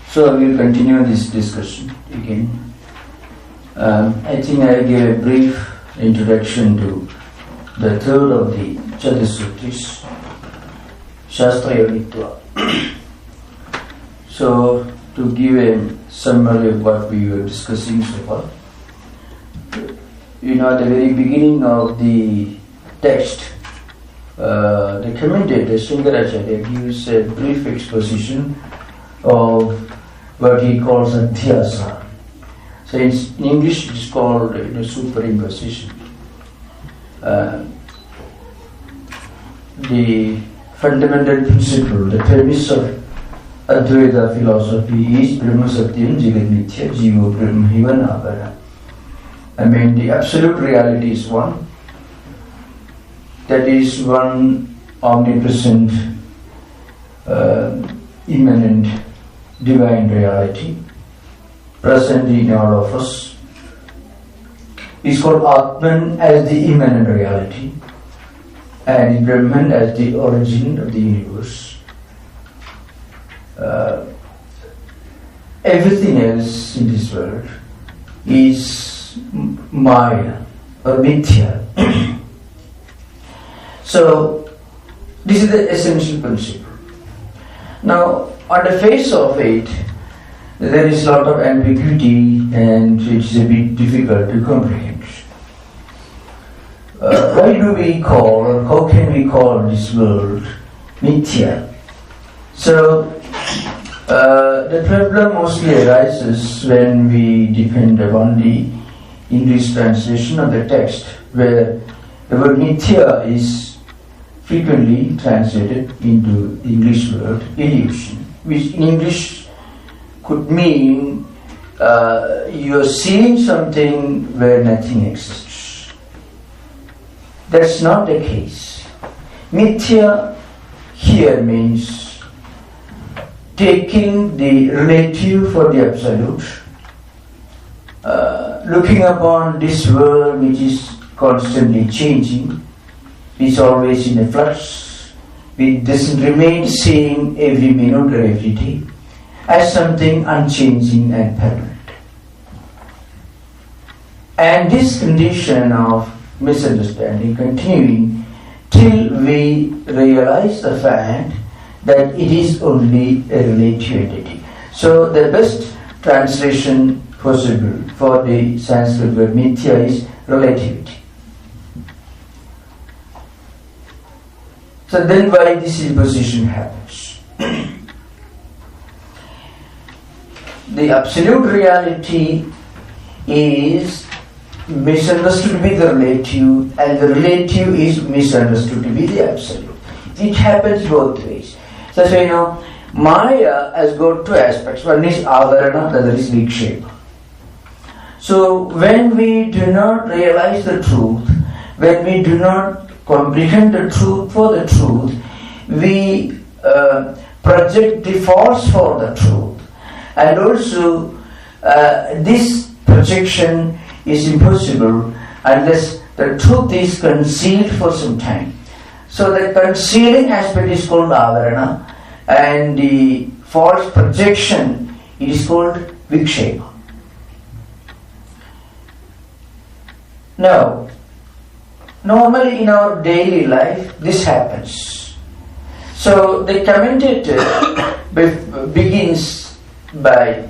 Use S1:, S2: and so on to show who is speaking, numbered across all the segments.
S1: So we'll continue this discussion again. I think I gave a brief introduction to the third of the Tattwamayananda, Shastra Yogitva. So, to give a summary of what we were discussing so far, at the very beginning of the text, the commentator Shankaracharya gives a brief exposition of what he calls adhyasa. So in English it is called superimposition. The fundamental principle, the premise of Advaita philosophy is Brahma Satyam Jivat Mithya Jiva Brahma Hivanavara. The absolute reality is one. That is one omnipresent, immanent, divine reality present in all of us. It's called Atman as the immanent reality and Brahman as the origin of the universe. Everything else in this world is Maya or Mithya. So, this is the essential principle. Now, on the face of it, there is a lot of ambiguity and it's a bit difficult to comprehend. Why do we call, or how can we call this world Mithya? So, the problem mostly arises when we depend upon the English translation of the text, where the word Mithya is frequently translated into the English word illusion, which in English could mean you are seeing something where nothing exists. That's not the case. Mithya here means taking the relative for the absolute, looking upon this world which is constantly changing, is always in a flux, it doesn't remain same every minute or every day, as something unchanging and permanent. And this condition of misunderstanding continuing till we realize the fact that it is only a relative entity. So the best translation possible for the Sanskrit word Mithya is relativity. So then why this imposition happens? The absolute reality is misunderstood to be the relative, and the relative is misunderstood to be the absolute. It happens both ways. So Maya has got two aspects. One is Avarana, the other is Vikshepa. So when we do not realize the truth, when we do not comprehend the truth for the truth, we project the false for the truth. And also, this projection is impossible unless the truth is concealed for some time. So the concealing aspect is called Avarana, and the false projection, it is called Vikshepa. Now, normally in our daily life, this happens. So the commentator begins by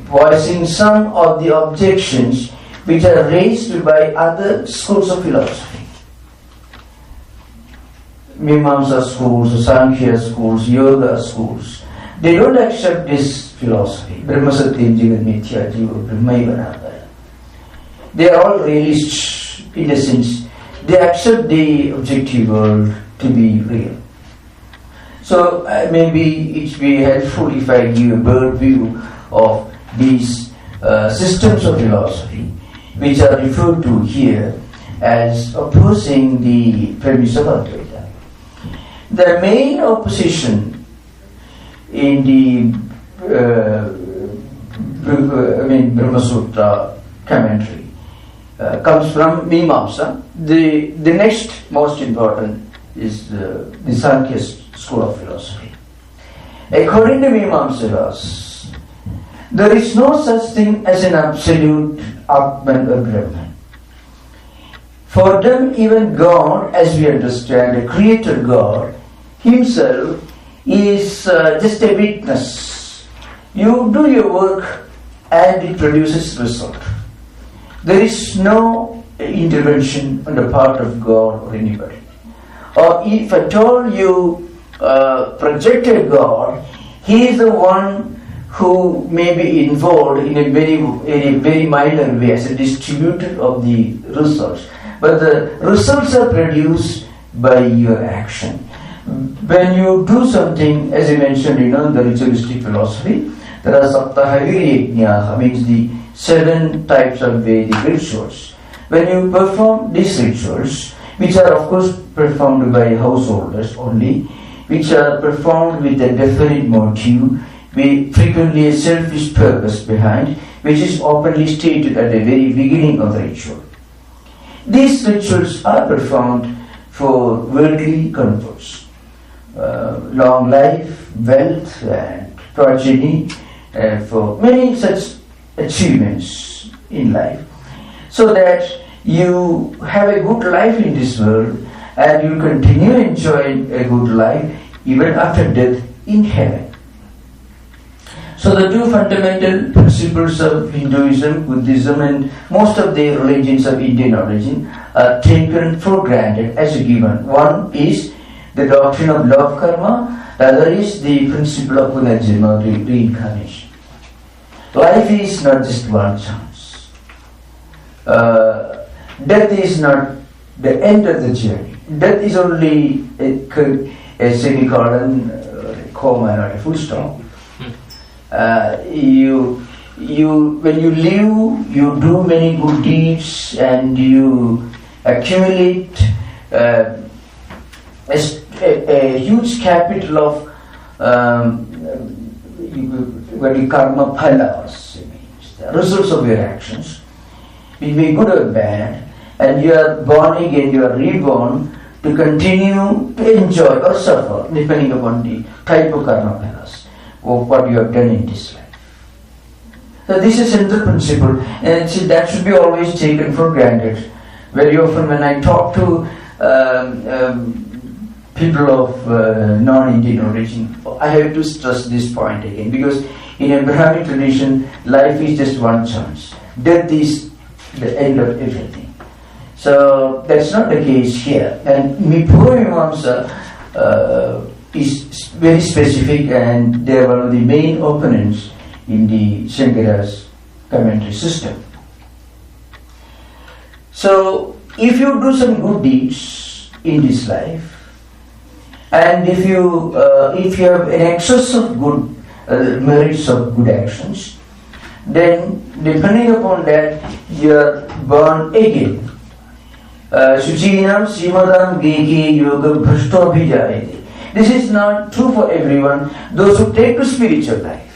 S1: voicing some of the objections which are raised by other schools of philosophy. Mimamsa schools, Sankhya schools, Yoga schools. They don't accept this philosophy. BrahmaSutras, Jivat Mithya, Jiva Brahma Hivanavara. They are all realists in a sense. They accept the objective world to be real. So maybe it will be helpful if I give a bird view of these systems of philosophy which are referred to here as opposing the premise of Advaita. The main opposition in the BrahmaSutra commentary comes from Mimamsa. The next most important is the Sankhya school of philosophy. According to Mimamsakas, there is no such thing as an absolute Atman or Brahman. For them, even God, as we understand, the creator God himself is just a witness. You do your work and it produces result. There is no intervention on the part of God or anybody. Or if at all you project a God, he is the one who may be involved in a very minor way as a distributor of the results. But the results are produced by your action. When you do something, as I mentioned, the ritualistic philosophy, there are Saptahaviri Yajnaha, means the 7 types of Vedic rituals. When you perform these rituals, which are of course performed by householders only, which are performed with a definite motive, with frequently a selfish purpose behind, which is openly stated at the very beginning of the ritual. These rituals are performed for worldly comforts, long life, wealth, and progeny, for many such achievements in life, so that you have a good life in this world and you continue enjoying a good life even after death in heaven. So the 2 fundamental principles of Hinduism, Buddhism, and most of the religions of Indian origin are taken for granted as a given. One is the doctrine of law of karma, the other is the principle of punarjanma, reincarnation. Life is not just one chance. Death is not the end of the journey. Death is only a semicolon, a comma, not a full stop. When you live, you do many good deeds and you accumulate a huge capital of karma phalas, the results of your actions, it may be good or bad, and you are born again, you are reborn to continue to enjoy or suffer depending upon the type of karma phalas of what you have done in this life. So this is central principle, and that should be always taken for granted. Very often when I talk to people of non-Indian origin, I have to stress this point again, because in a Brahminic tradition, life is just one chance. Death is the end of everything. So that's not the case here. And Mipurvamamsa is very specific, and they are one of the main opponents in the Shankara's commentary system. So if you do some good deeds in this life, and if you have an excess of good merits of good actions, then depending upon that you are born again. Suchinam Simadam Geki Yoga Bhrashto Abhijayate. This is not true for everyone, those who take to spiritual life.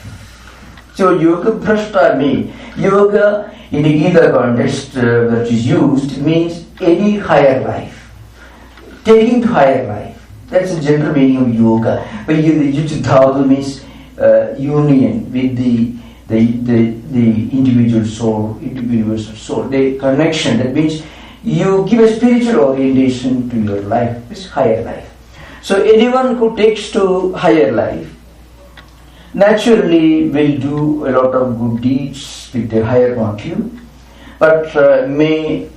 S1: So Yoga Bhrashta means, yoga in the Gita context which is used means any higher life, taking to higher life. That's the general meaning of yoga. But the Yujidhadu means union with the individual soul, universal soul. The connection, that means you give a spiritual orientation to your life, this higher life. So anyone who takes to higher life naturally will do a lot of good deeds with a higher motive, but may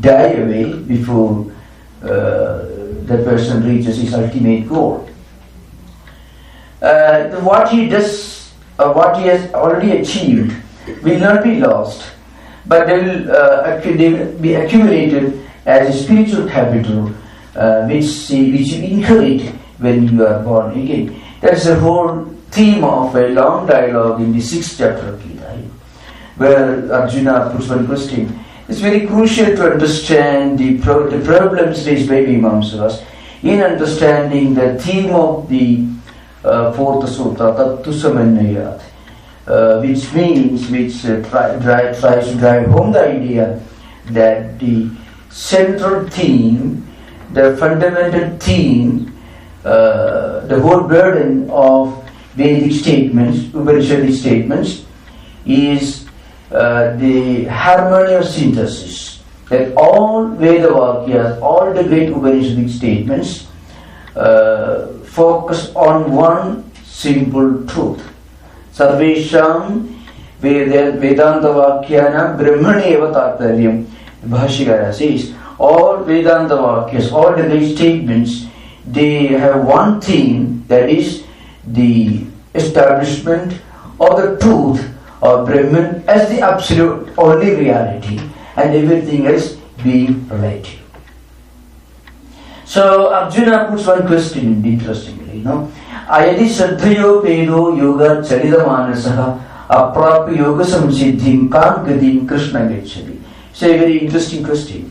S1: die away before the person reaches his ultimate goal. What he does, what he has already achieved, will not be lost, but they will be accumulated as a spiritual capital, which you inherit when you are born again. That's the whole theme of a long dialogue in the 6th chapter of Gita, where Arjuna puts one question. It's very crucial to understand the problems raised by Mimamsakas in understanding the theme of the 4th sutta, Tattwamayananda, which tries to drive home the idea that the central theme the fundamental theme, the whole burden of Vedic statements, Upanishadic statements, is the harmony of synthesis. That all Veda Vakyas, all the great Upanishadic statements focus on one simple truth. Sarvesham Vedanta Vakyana Brahmani Eva Tattvaryam. Bhashikara says, all Vedanta Vakyas, all the great statements, they have one theme, that is the establishment of the truth of Brahman as the absolute only reality, and everything else being relative. So Arjuna puts one question interestingly, Ayadi Saddhayo Pedo Yoga Charida Manasaha Aprapi Yoga Samsiddhim Kam Gadim Krishna Gachadi. It's a very interesting question.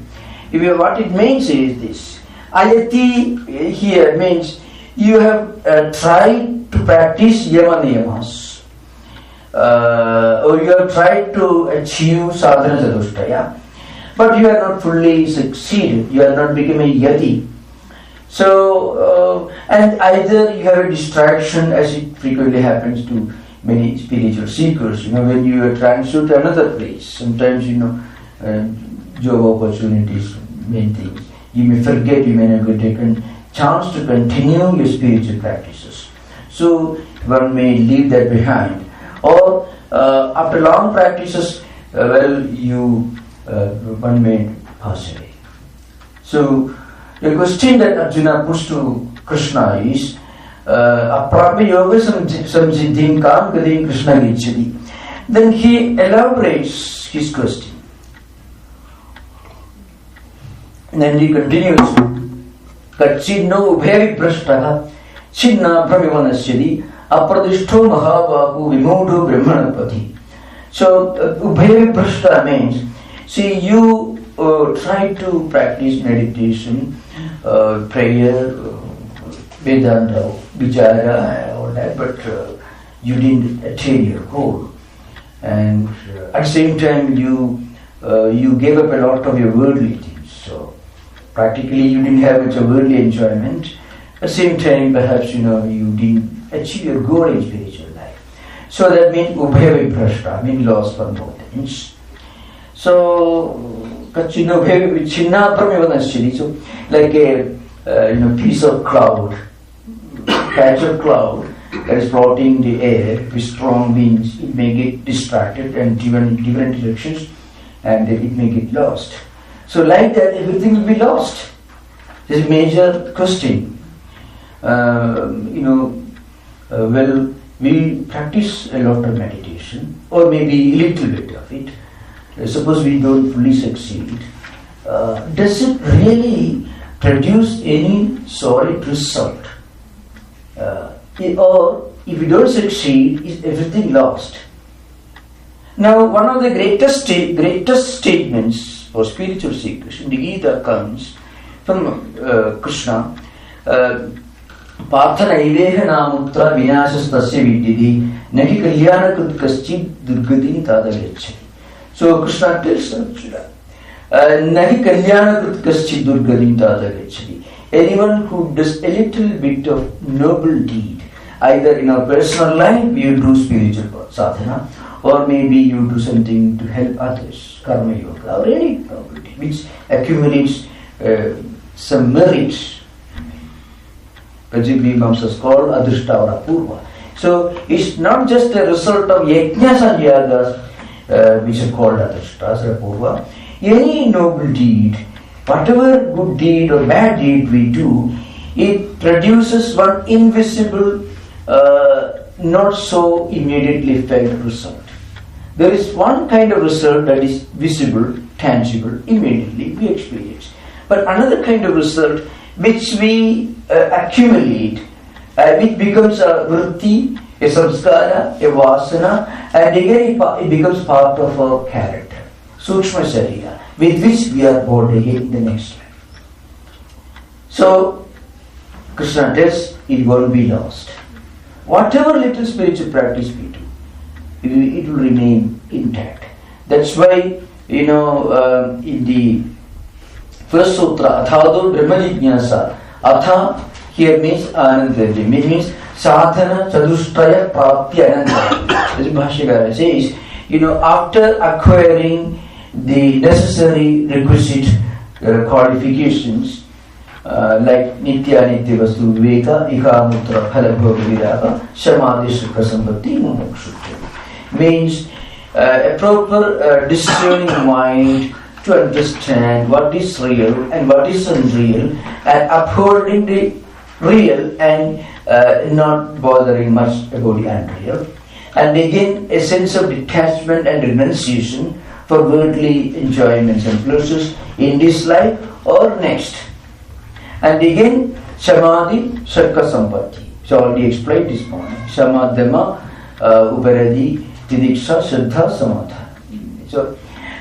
S1: What it means is this. Ayati here means you have tried to practice yama niyamas, or you have tried to achieve sadhana chatushtaya, but you are not fully succeeded. You are not become a yati. So, and either you have a distraction, as it frequently happens to many spiritual seekers. When you are transferred to another place, sometimes job opportunities, many things. You may forget, you may not get a chance to continue your spiritual practices. So one may leave that behind. Or after long practices, one may pass away. So the question that Arjuna puts to Krishna is, Aprapi yoga samsiddhim kam gadim Krishna gicchati. Then he elaborates his question. And then he continues, Kachidno ubhe viprashtaha chidna brahmivanasyadi apradishto mahabahu vimudu brahmanapati. So ubhe viprashta means, see, you try to practice meditation, prayer, Vedanta, Vichara, all that, but you didn't attain your goal. And at the same time, you gave up a lot of your worldly things. So practically, you didn't have much of worldly enjoyment. At the same time, perhaps you didn't achieve your goal in spiritual life. So that means ubhaya viprashta, means lost for both things. So kachino bhaya chinna pramivanasyadi. So like a piece of cloud, patch of cloud that is floating in the air with strong winds, it may get distracted and driven in different directions, and then it may get lost. So like that, everything will be lost. This is a major question. We practice a lot of meditation, or maybe a little bit of it. Suppose we don't fully succeed. Does it really produce any solid result? Or if we don't succeed, is everything lost? Now, one of the greatest statements for spiritual seekers in the Gita comes from Krishna. Partha naiveha namutra vinashas tasya vidyati nahi kalyana kut kaschid durgatin tadagachati. So Krishna tells Arjuna, nahi kalyana kut kaschid durgatin tadagachati. Anyone who does a little bit of noble deed, either in our personal life you do spiritual sadhana, or maybe you do something to help others, karma yoga, or any noble deed which accumulates some merits. Pajivimamsa is called adrishta or apurva. So it's not just a result of yajnas and yagas, which are called adrishtas or apurva. Any noble deed, whatever good deed or bad deed we do, it produces one invisible, not so immediately felt result. There is one kind of result that is visible, tangible, immediately we experience. But another kind of result which we accumulate, which becomes a vritti, a samskara, a vasana, and again it becomes part of our character, sukshma sharira, with which we are born again in the next life. So, Krishna tells it won't be lost. Whatever little spiritual practice we do, it will remain intact. That's why, in the First sutra, Athado Brahma Jignasa. Atha here means Anandadri. It means Sadhana Chadushtaya Prapti Anandadri. As Bhashyakara says, after acquiring the necessary requisite qualifications like Nitya Nitya Vastu Viveka, Ikamutra Phalabhoga Viraga, Samadhi Sukha Sambhati Mumukshutya. Means a proper discerning mind to understand what is real and what is unreal, and upholding the real and not bothering much about the unreal. And again, a sense of detachment and renunciation for worldly enjoyments and pleasures in this life or next. And again, Samadhi, Sakka Sampatti. So already explained this morning. Samadhyama, Uparadi, Tidiksha, Shraddha, Samadha. So,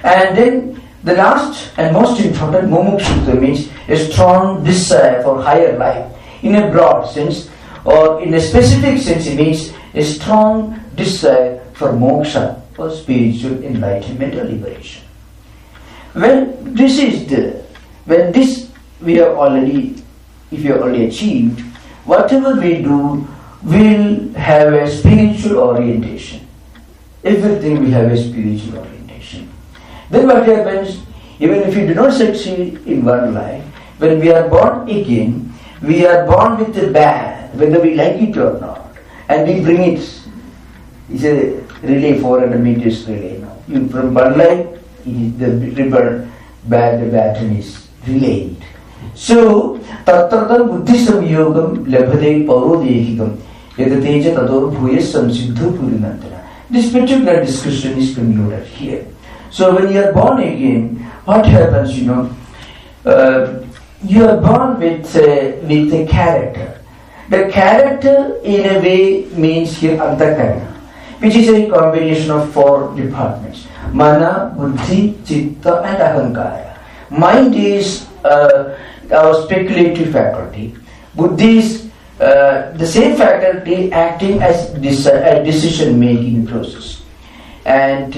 S1: and then the last and most important, Mumukshutva, means a strong desire for higher life. In a broad sense, or in a specific sense, it means a strong desire for moksha, for spiritual enlightenment or liberation. When this we have already, if we have already achieved, whatever we do will have a spiritual orientation. Everything will have a spiritual orientation. Then what happens, even if we do not succeed in one life, when we are born again, we are born with a bag, whether we like it or not, and we bring it. It's a relay, 400 meters relay now. From one life, the river bag, the baton is relayed. So, Tattradam Buddhism Yogam Labhade Paurodehikam Yadateja Tador Bhuyasam Siddhu Purinantana. This particular discussion is concluded here. So, when you are born again, what happens, you are born with a character. The character, in a way, means here Antakarana, which is a combination of 4 departments: Mana, Buddhi, Chitta, and Ahankara. Mind is our speculative faculty. Buddhi is the same faculty acting as a decision-making process, and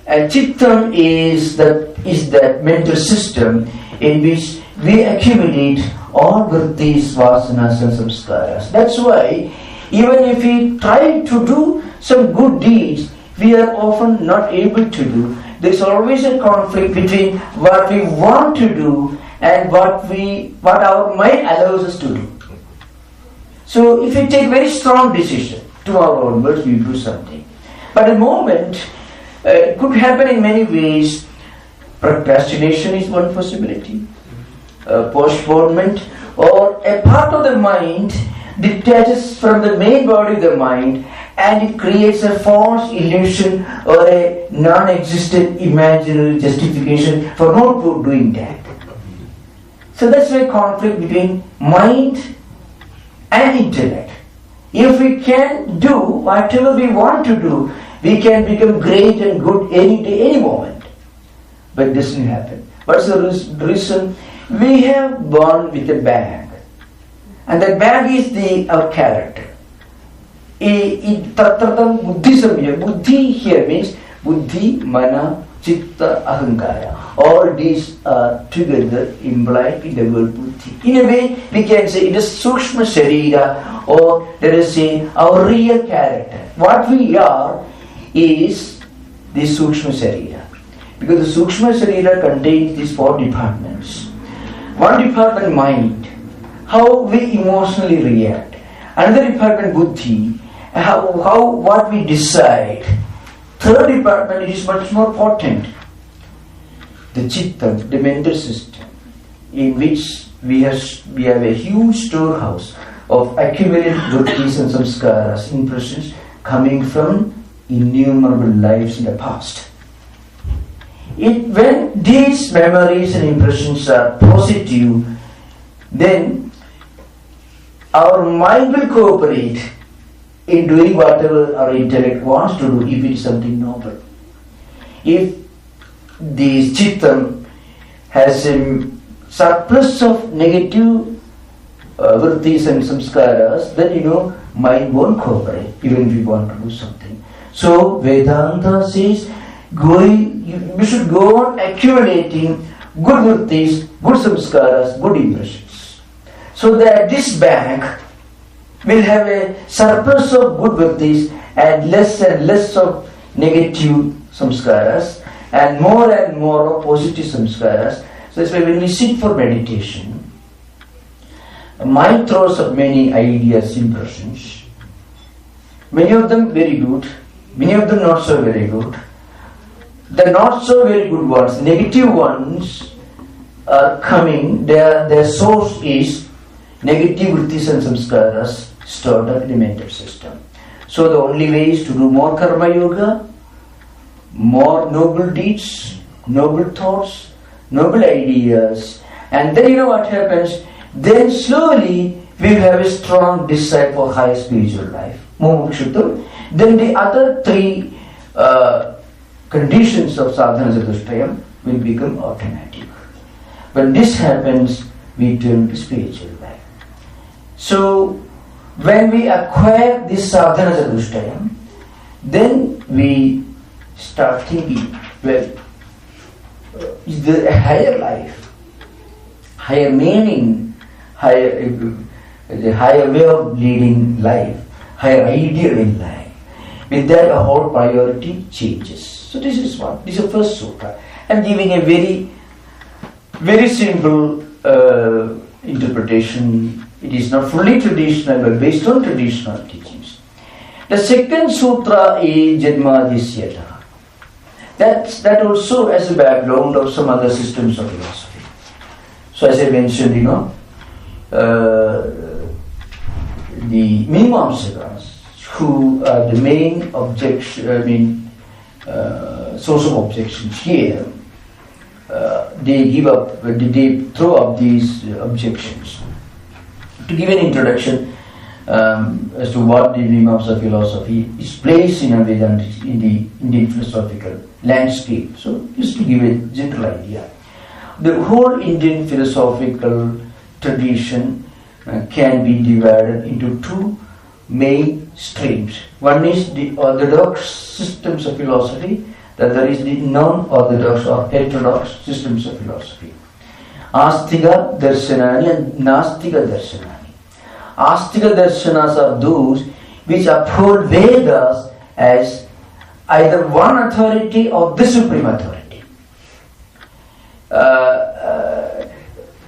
S1: Chittam is that mental system in which we accumulate all vrittis, vasanas and samskaras. That's why even if we try to do some good deeds, we are often not able to do. There is always a conflict between what we want to do and what our mind allows us to do. So if we take very strong decision, tomorrow onwards we do something. But at the moment, it could happen in many ways. Procrastination is one possibility. Postponement, or a part of the mind detaches from the main body of the mind, and it creates a false illusion or a non-existent imaginary justification for not doing that. So that's why conflict between mind and intellect. If we can do whatever we want to do, we can become great and good any day, any moment. But it doesn't happen. What's the reason? We have born with a bag, and that bag is our character. Tattradam Buddhism, Buddhi here means Buddhi, Mana, Chitta, Ahankara. All these are together implied in the word Buddhi. In a way, we can say it is Sukshma Sharira, or let us say our real character. What we are is the Sukshma Sharira. Because the Sukshma Sharira contains these 4 departments. One department, mind, how we emotionally react. Another department, Buddhi, what we decide. Third department is much more potent, the Chitta, the mental system, in which we have a huge storehouse of accumulated vrittis and samskaras, impressions coming from innumerable lives in the past. When these memories and impressions are positive, then our mind will cooperate in doing whatever our intellect wants to do, if it is something noble. If the Chittam has a surplus of negative vrittis and samskaras, then mind won't cooperate even if we want to do something. So Vedanta says we should go on accumulating good vrittis, good samskaras, good impressions. So that this bank will have a surplus of good vrittis and less of negative samskaras and more of positive samskaras. So that's why when we sit for meditation, mind throws up many ideas, impressions. Many of them very good, many of them not so very good. The not so very good ones, negative ones are coming, their source is negative vrittis and samskaras stored up in the mental system. So the only way is to do more karma yoga, more noble deeds, noble thoughts, noble ideas, and then you know what happens? Then slowly we have a strong desire for higher spiritual life. Then the other three conditions of sadhana chatushtayam will become automatic. When this happens, we turn to spiritual life. So when we acquire this sadhana chatushtayam, then we start thinking, well, is there a higher life, higher meaning, the higher way of leading life, higher ideal in life? With that, a whole priority changes. So this is the first sutra. I'm giving a very, very simple interpretation. It is not fully traditional, but based on traditional teachings. The second sutra is Janmadisyata. That also has a background of some other systems of philosophy. So as I mentioned, the Mimamsakas, who are the main source of objections here, they throw up these objections. To give an introduction as to what the Mimamsa philosophy is placed in Vedanta, in the Indian philosophical landscape. So just to give a general idea, the whole Indian philosophical tradition can be divided into two main streams. One is the orthodox systems of philosophy, the other is the non-orthodox or heterodox systems of philosophy. Astika darshanani and nastika darshanani. Astika darshanas are those which uphold Vedas as either one authority or the supreme authority.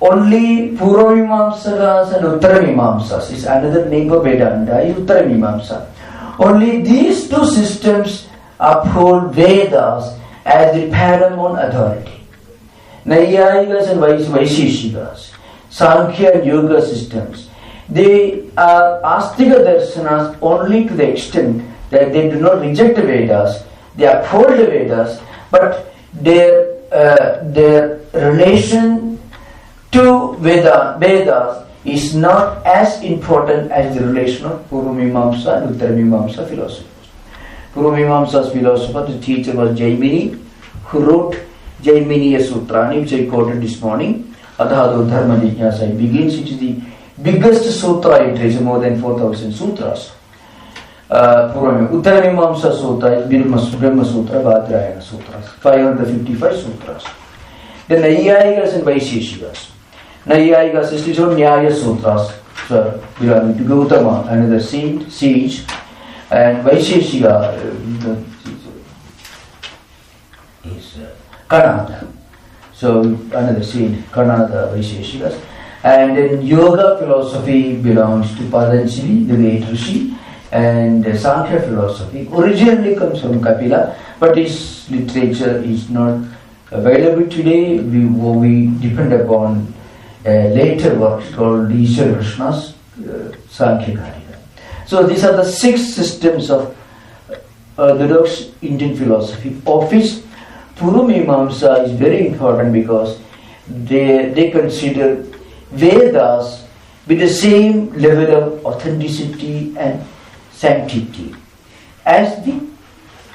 S1: Only Purvamimamsakas and Uttaramimamsas is another name of Vedanta, is Uttaramimamsa. Only these two systems uphold Vedas as the paramount authority. Naiyayikas and Vaisheshikas, Sankhya and Yoga systems, they are Astika darshanas only to the extent that they do not reject the Vedas, they uphold the Vedas, but their relation to Vedas is not as important as the relation of Purvamimamsa and Uttaramimamsa philosophers. Purvamimamsa's philosopher, the teacher was Jaimini, who wrote Jaiminiya Sutrani, which I quoted this morning. Adhado Dharma Jignasa begins, which is the biggest sutra it is, more than 4,000 sutras. Uttaramimamsa Sutra is Brahma Sutra, Bhadrayana Sutras, 555 sutras. The Naiyayikas and Vaisheshikas. Naiyayikas is his own Nyaya Sutras, belonging to Gautama, another sage, and Vaisheshika is Kanada. So another sage, Kanada Vaisheshikas. And then Yoga philosophy belongs to Patanjali, the great Rishi, and Sankhya philosophy originally comes from Kapila, but his literature is not available today. We depend upon later works called Ishwara Krishna's Sankhya Karika. So these are the 6 systems of orthodox Indian philosophy, of which Purvamimamsa is very important because they consider Vedas with the same level of authenticity and sanctity as the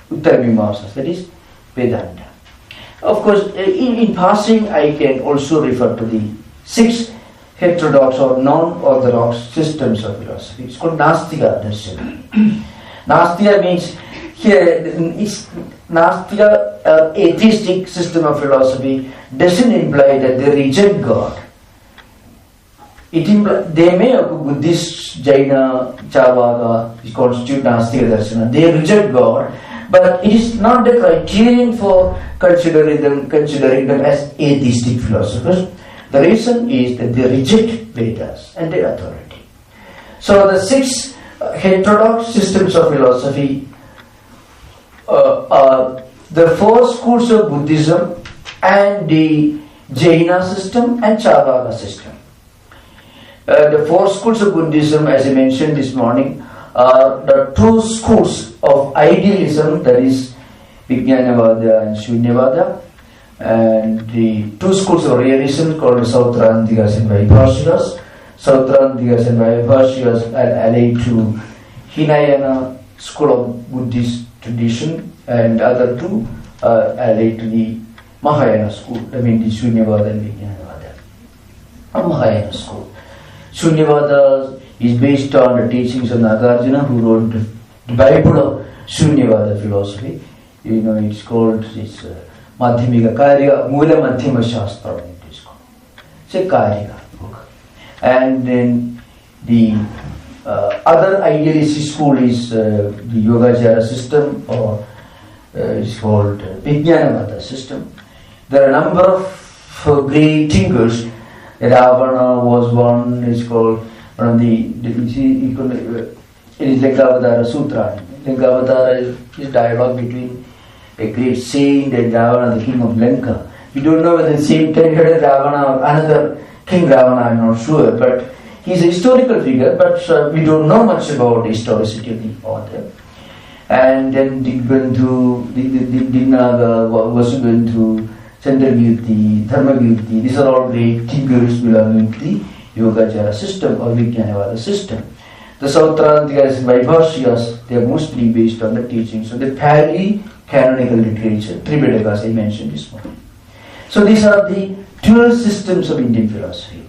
S1: Uttaramimamsas, that is Vedanta. Of course, in passing, I can also refer to the 6 heterodox or non-orthodox systems of philosophy. It's called Nastika Darshana. Nastika means here, Nastika, atheistic system of philosophy doesn't imply that they reject God. They may have Buddhist, Jaina, Chavaka, which constitute Nastika Darshana. They reject God, but it is not the criterion for considering them as atheistic philosophers. The reason is that they reject Vedas and their authority. So the 6 heterodox systems of philosophy are the 4 schools of Buddhism and the Jaina system and Chavaka system. The 4 schools of Buddhism, as I mentioned this morning, are the 2 schools of idealism, that is Vijnanavada and Shunyavada, and the 2 schools of realism called Sautrantikas and Vaibhashikas. Sautrantikas and Vaibhashikas are allied to Hinayana school of Buddhist tradition, and other 2 are allied to the Mahayana school, I mean the Shunyavada and Vijnanavada. A Mahayana school. Shunyavada is based on the teachings of Nagarjuna, who wrote the Bible of Shunyavada philosophy. You know, it's called this Madhyamika Karya, Mula Madhyama Shastra. It is called. It's a Karya book. And then the other idealist school is the Yogacara system, or it's called Vijnanavada system. There are a number of great thinkers. Ravana was one, is called one of the it is Lankavatara Sutra. Lankavatara is dialogue between a great saint and Ravana, the king of Lanka. We don't know whether the same time had Ravana or another King Ravana, I'm not sure, but he's a historical figure, but we don't know much about the historicity of the author. And then Digbandhu, Dignaga, Vasubandhu, Chandragirti, Dharmagirti, these are all great thinkers belonging to the Yogacara system or Vijnanavada system. The Sautrantikas and Vaibhashikas, they are mostly based on the teachings of the Pali canonical literature, Tripitakas I mentioned this morning. So these are the 12 systems of Indian philosophy.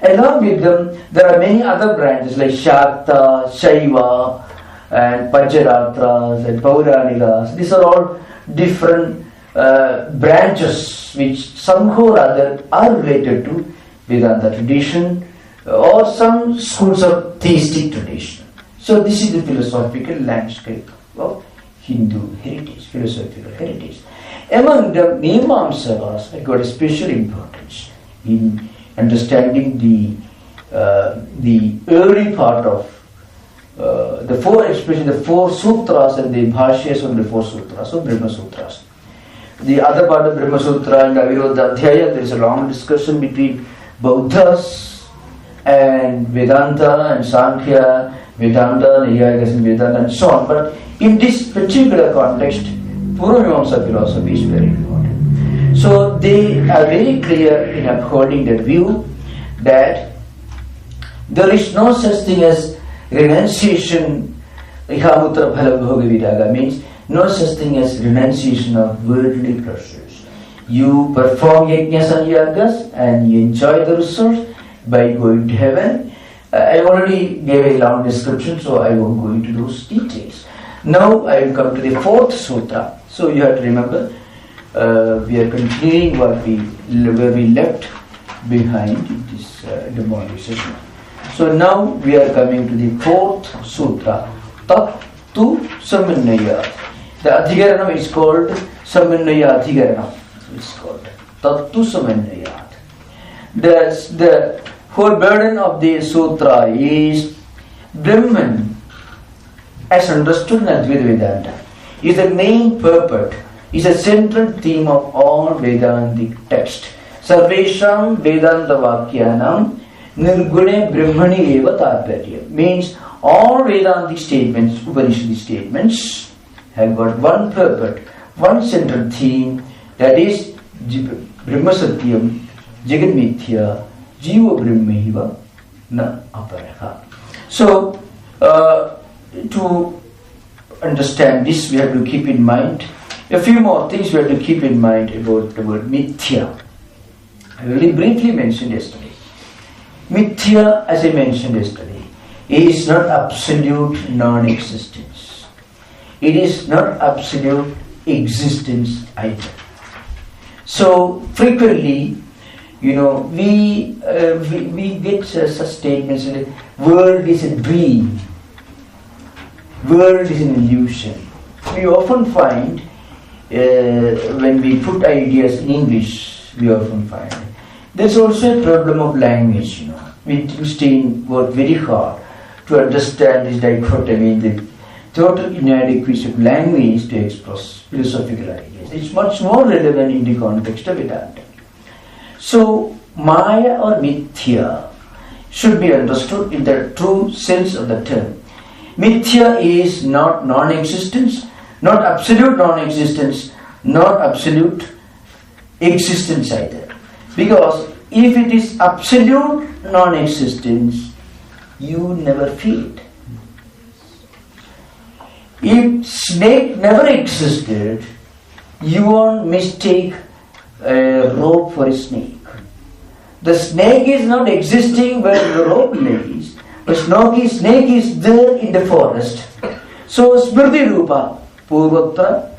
S1: Along with them, there are many other branches like Shakta, Shaiva, and Pancharatras and Pauranikas. These are all different branches which somehow or other are related to Vedanta tradition or some schools of theistic tradition. So this is the philosophical landscape of Hindu heritage, philosophical heritage. Among them, Mimamsakas have got a special importance in understanding the early part of the 4, especially the 4 sutras and the bhashyas on the 4 sutras, or BrahmaSutras. The other part of BrahmaSutra and Avirodha Adhyaya, there is a long discussion between Bauddhas and Vedanta and Sankhya, Vedanta, Naiyayikas and Vedanta and so on. But in this particular context, Purvamimamsa philosophy is very important. So they are very clear in upholding the view that there is no such thing as renunciation, Ihamutra Phala Bhoga Viraga, means no such thing as renunciation of worldly pleasures. You perform yajnas and yagas and you enjoy the results by going to heaven. I already gave a long description, so I won't go into those details. Now I will come to the 4th sutra. So you have to remember, we are continuing where we left behind in this the morning session. So now we are coming to the 4th sutra, Tattu Samannaya. The Adhigaranam is called Samannaya Adhigaranam. It's called Tattu Samannaya. The whole burden of the sutra is Brahman, as understood in Advaita Vedanta, is the main purport, is a central theme of all Vedantic texts. Sarvesham Vedanta Vakyanam Nirgune Brahmani Eva Tatparya, means all Vedantic statements, Upanishadic statements, have got one purport, one central theme, that is Brahma Satyam, Jagat Mithya, Jiva Brahmaiva Na Aparaha. So, to understand this, we have to keep in mind a few more things we have to keep in mind about the word Mithya. I really briefly mentioned yesterday. Mithya, as I mentioned yesterday, is not absolute non-existence. It is not absolute existence either. So frequently, we get such statements like, world is a dream, world is an illusion. We often find, when we put ideas in English, we often find there's also a problem of language. Wittgenstein worked very hard to understand this dichotomy, the total inadequacy of language to express philosophical ideas. It's much more relevant in the context of Vedanta. So, Maya or Mithya should be understood in the true sense of the term. Mithya is not non-existence, not absolute non-existence, not absolute existence either. Because if it is absolute non-existence, you never feel it. If snake never existed, you won't mistake a rope for a snake. The snake is not existing where the rope lays, but snake is there in the forest. So Smriti Rupa, Purvatra,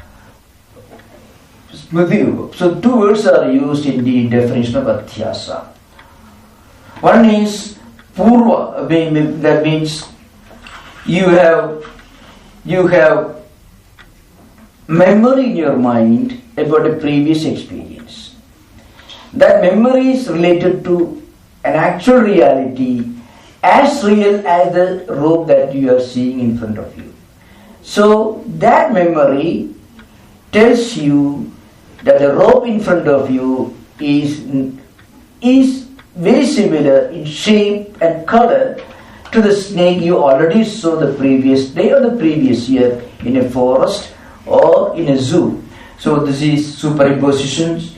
S1: Smriti Rupa. So two words are used in the definition of Adhyasa. One is Purva, that means you have memory in your mind about a previous experience. That memory is related to an actual reality, as real as the rope that you are seeing in front of you. So that memory tells you that the rope in front of you is very similar in shape and color to the snake you already saw the previous day or the previous year in a forest or in a zoo. So this is superimpositions,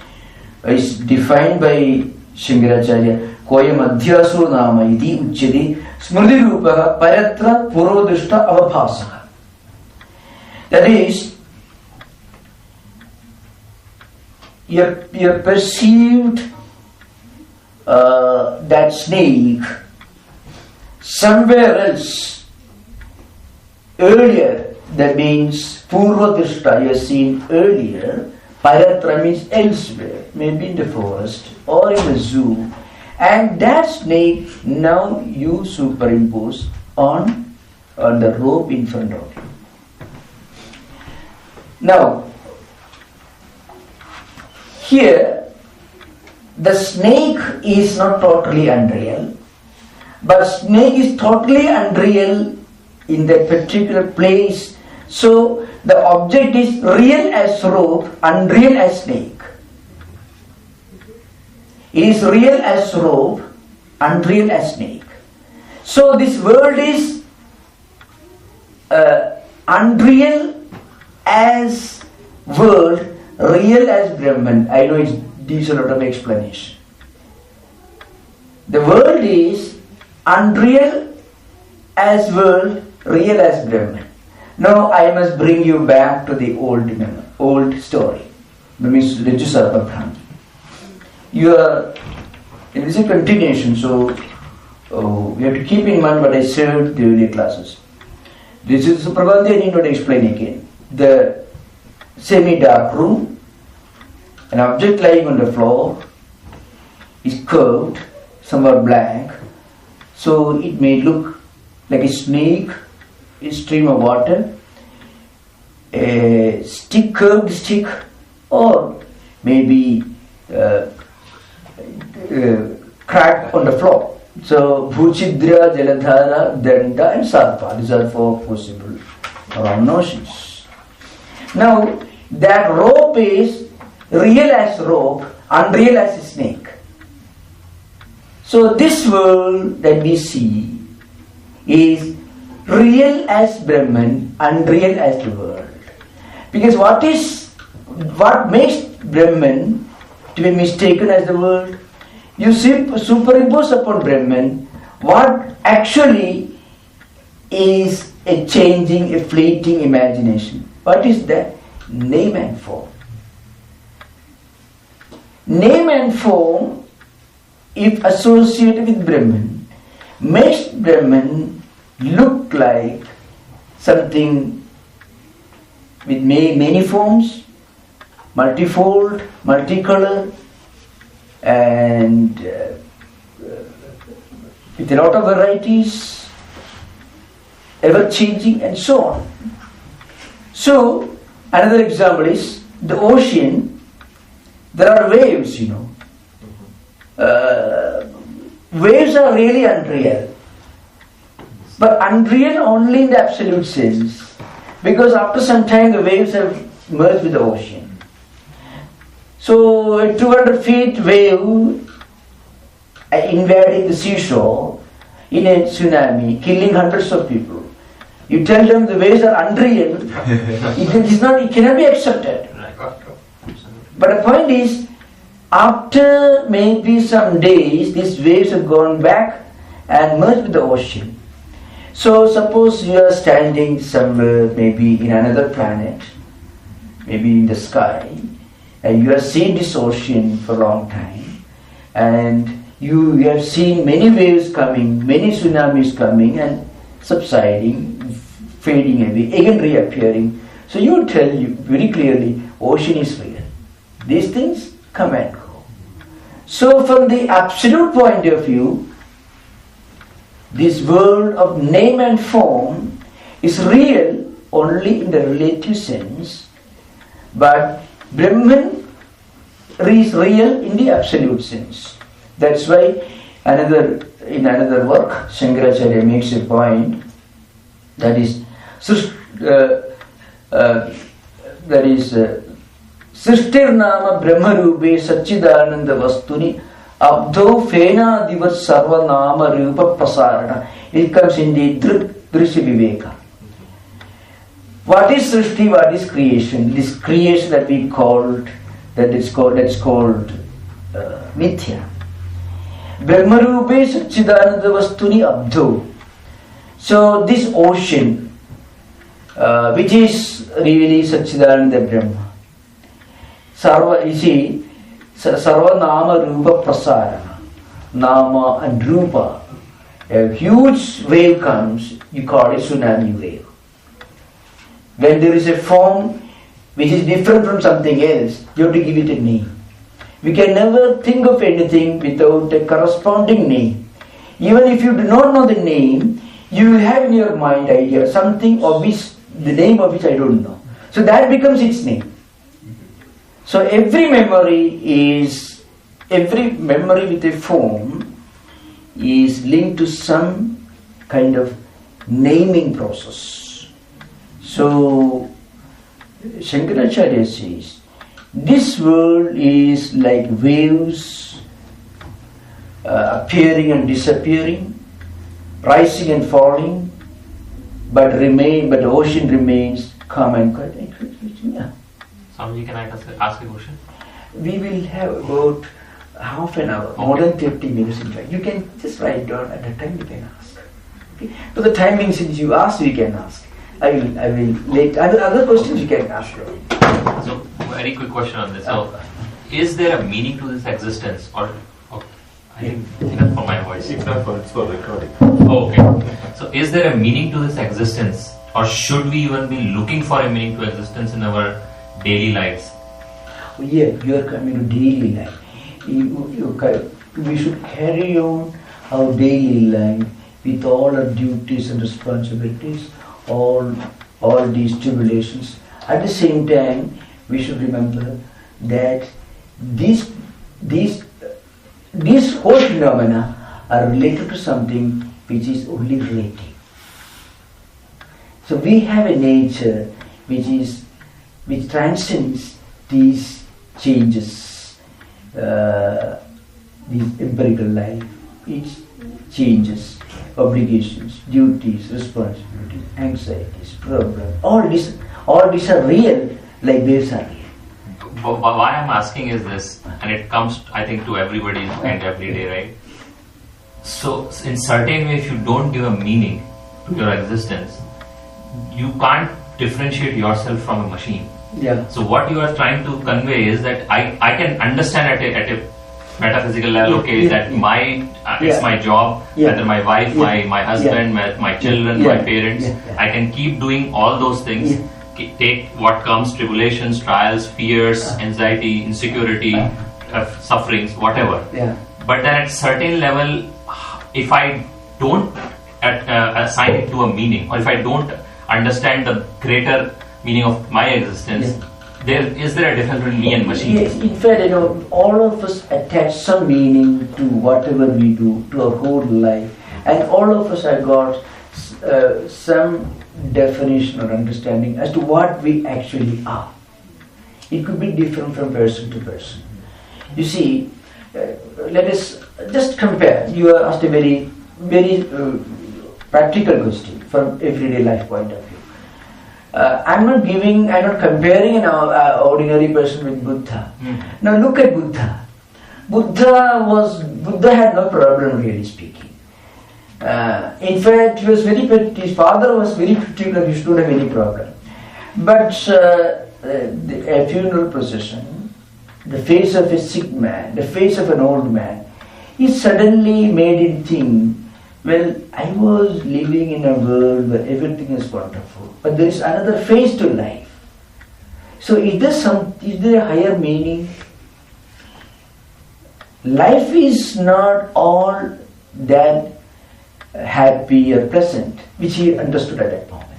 S1: is defined by Shankaracharya. Koyam adhyaso nama iti uchyate smriti rupaha paratra purodishta avabhasaha. That is, you perceived that snake somewhere else earlier. That means Purva Drishta, you have seen earlier. Paratra means elsewhere, maybe in the forest or in the zoo. And that snake now you superimpose on the rope in front of you. Now, here the snake is not totally unreal, but snake is totally unreal in that particular place. So the object is real as rope, unreal as snake. It is real as rope, unreal as snake. So this world is unreal as world, real as Brahman. I know it needs a lot of explanation. The world is unreal as world, real as Brahman. Now I must bring you back to the old story. That means Rajusarpa Brahmi. It is a continuation, so you have to keep in mind what I said during the classes. This is Prabhupada, I need not explain again. The semi-dark room, an object lying on the floor is curved, somewhat black, so it may look like a snake, a stream of water, a stick, curved stick, or maybe crack on the floor. So Bhuchidra, Jaladhara, Danda and Sarpa, these are four possible wrong notions. Now that rope is real as rope, unreal as a snake. So this world that we see is real as Brahman, unreal as the world. Because what makes Brahman to be mistaken as the world? You superimpose upon Brahman what actually is a changing, a fleeting imagination. What is that? Name and form. Name and form, if associated with Brahman, makes Brahman look like something with many forms, multifold, multicolor, and with a lot of varieties, ever changing, and so on. So, another example is the ocean. There are waves, waves are really unreal, but unreal only in the absolute sense, because after some time the waves have merged with the ocean. So a 200 feet wave invading the seashore in a tsunami, killing hundreds of people. You tell them the waves are unreal, it cannot be accepted. But the point is, after maybe some days, these waves have gone back and merged with the ocean. So suppose you are standing somewhere, maybe in another planet, maybe in the sky, and you have seen this ocean for a long time, and you have seen many waves coming, many tsunamis coming and subsiding, fading away, again reappearing. So you tell you very clearly, ocean is real. These things come and go. So from the absolute point of view, this world of name and form is real only in the relative sense, but Brahman is real in the absolute sense. That's why in another work, Shankaracharya makes a point that is Srishtir Nama Brahmarube Satchidananda Vastuni Abdo Fena Divat Sarva Nama Rupa Prasarana. It comes in the Drishya Viveka. What is Srishti, what is creation? This creation that we called, that's called Mithya. Brahmarube Satchidananda Vastuni Abdo. So this ocean, which is really Satchidananda Brahma. Sarva, you see, Sarva Nama Rupa Prasarana. Nama and Rupa. A huge wave comes, you call it tsunami wave. When there is a form which is different from something else, you have to give it a name. We can never think of anything without a corresponding name. Even if you do not know the name, you will have in your mind idea something of which, the name of which I don't know. So that becomes its name. So every memory with a form is linked to some kind of naming process. So Shankaracharya says, this world is like waves appearing and disappearing, rising and falling, but the ocean remains calm and quiet. Yeah.
S2: Swami, can I ask a question?
S1: We will have about half an hour, more than 30 minutes in fact. You can just write down at the time you can ask. Okay? So the timing, since you asked, we can ask. I will later. Other questions you can ask.
S2: So, very quick question on this. So, is there a meaning to this existence, or I think enough for my voice?
S3: It's for recording.
S2: Oh, okay. So, is there a meaning to this existence, or should we even be looking for a meaning to existence in our daily lives?
S1: Yeah, you are coming to daily life. We should carry on our daily life with all our duties and responsibilities, all these tribulations. At the same time, we should remember that these whole phenomena are related to something which is only relative. So we have a nature which transcends these changes, these empirical life. It changes, obligations, duties, responsibilities, anxieties, problems. All these are real, like waves are real.
S2: Why I'm asking is this, and it comes, I think, to everybody's mind every day, right? So, in certain way, if you don't give a meaning to your existence, you can't differentiate yourself from a machine.
S1: Yeah.
S2: So what you are trying to convey is that I can understand at a metaphysical level, it's my job, whether my wife, my husband, my children, my parents, I can keep doing all those things, take what comes, tribulations, trials, fears, anxiety, insecurity, sufferings, whatever.
S1: Yeah.
S2: But then at certain level, if I don't assign it to a meaning, or if I don't understand the greater meaning of my existence, is there a difference between me and machine?
S1: Yes, in fact, all of us attach some meaning to whatever we do, to our whole life, and all of us have got some definition or understanding as to what we actually are. It could be different from person to person. You see, let us just compare. You are asked a very, very practical question from everyday life point of view. I'm not comparing an ordinary person with Buddha. Now look at Buddha. Buddha had no problem, really speaking. In fact, his father was very particular, he should not have any problem. But a funeral procession, the face of a sick man, the face of an old man, it suddenly made him think, well, I was living in a world where everything is wonderful, but there is another phase to life. So is there a higher meaning? Life is not all that happy or pleasant, which he understood at that moment.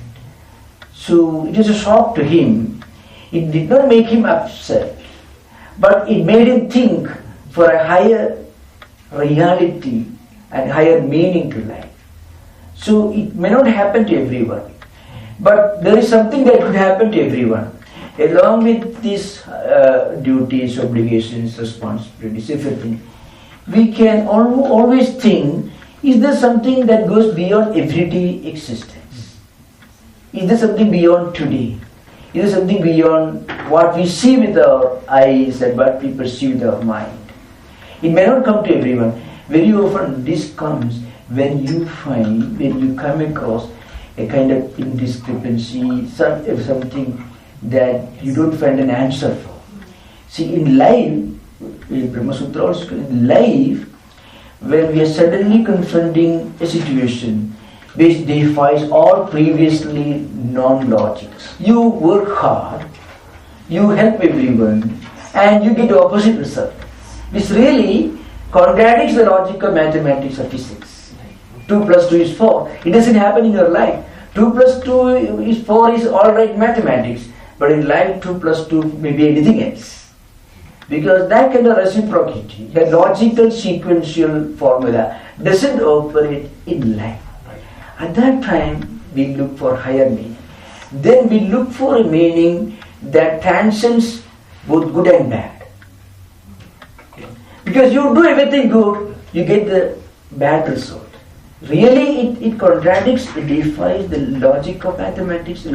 S1: So it was a shock to him. It did not make him upset, but it made him think for a higher reality and higher meaning to life. So it may not happen to everyone, but there is something that could happen to everyone. Along with these duties, obligations, responsibilities, everything, we can always think, is there something that goes beyond everyday existence? Is there something beyond today? Is there something beyond what we see with our eyes and what we perceive with our mind? It may not come to everyone. Very often this comes when you come across a kind of indiscrepancy, something that you don't find an answer for. See, in life, in BrahmaSutra also, in life, when we are suddenly confronting a situation which defies all previously known logics, you work hard, you help everyone, and you get the opposite result, which really contradicts the logic of mathematics or physics. 2 plus 2 is 4. It doesn't happen in your life. 2 plus 2 is 4 is alright mathematics, but in life 2 plus 2 may be anything else. Because that kind of reciprocity, that logical sequential formula doesn't operate in life. At that time we look for higher meaning. Then we look for a meaning that transcends both good and bad. Because you do everything good, you get the bad result. Really, it contradicts, it defies the logic of mathematics, the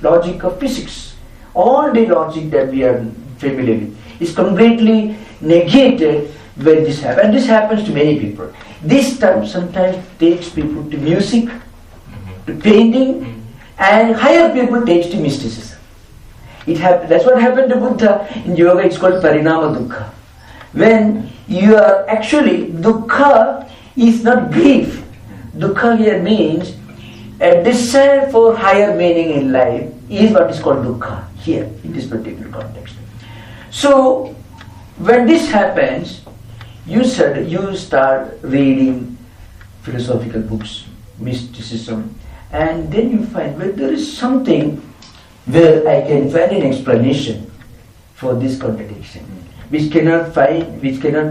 S1: logic of physics. All the logic that we are familiar with is completely negated when this happens. And this happens to many people. This sometimes takes people to music, to painting, and higher people takes to mysticism. That's what happened to Buddha. In yoga it's called parinama dukkha. When you are actually, dukkha is not grief. Dukkha here means a desire for higher meaning in life is what is called dukkha here in this particular context. So when this happens, you start reading philosophical books, mysticism, and then you find, well, there is something where I can find an explanation for this contradiction, which cannot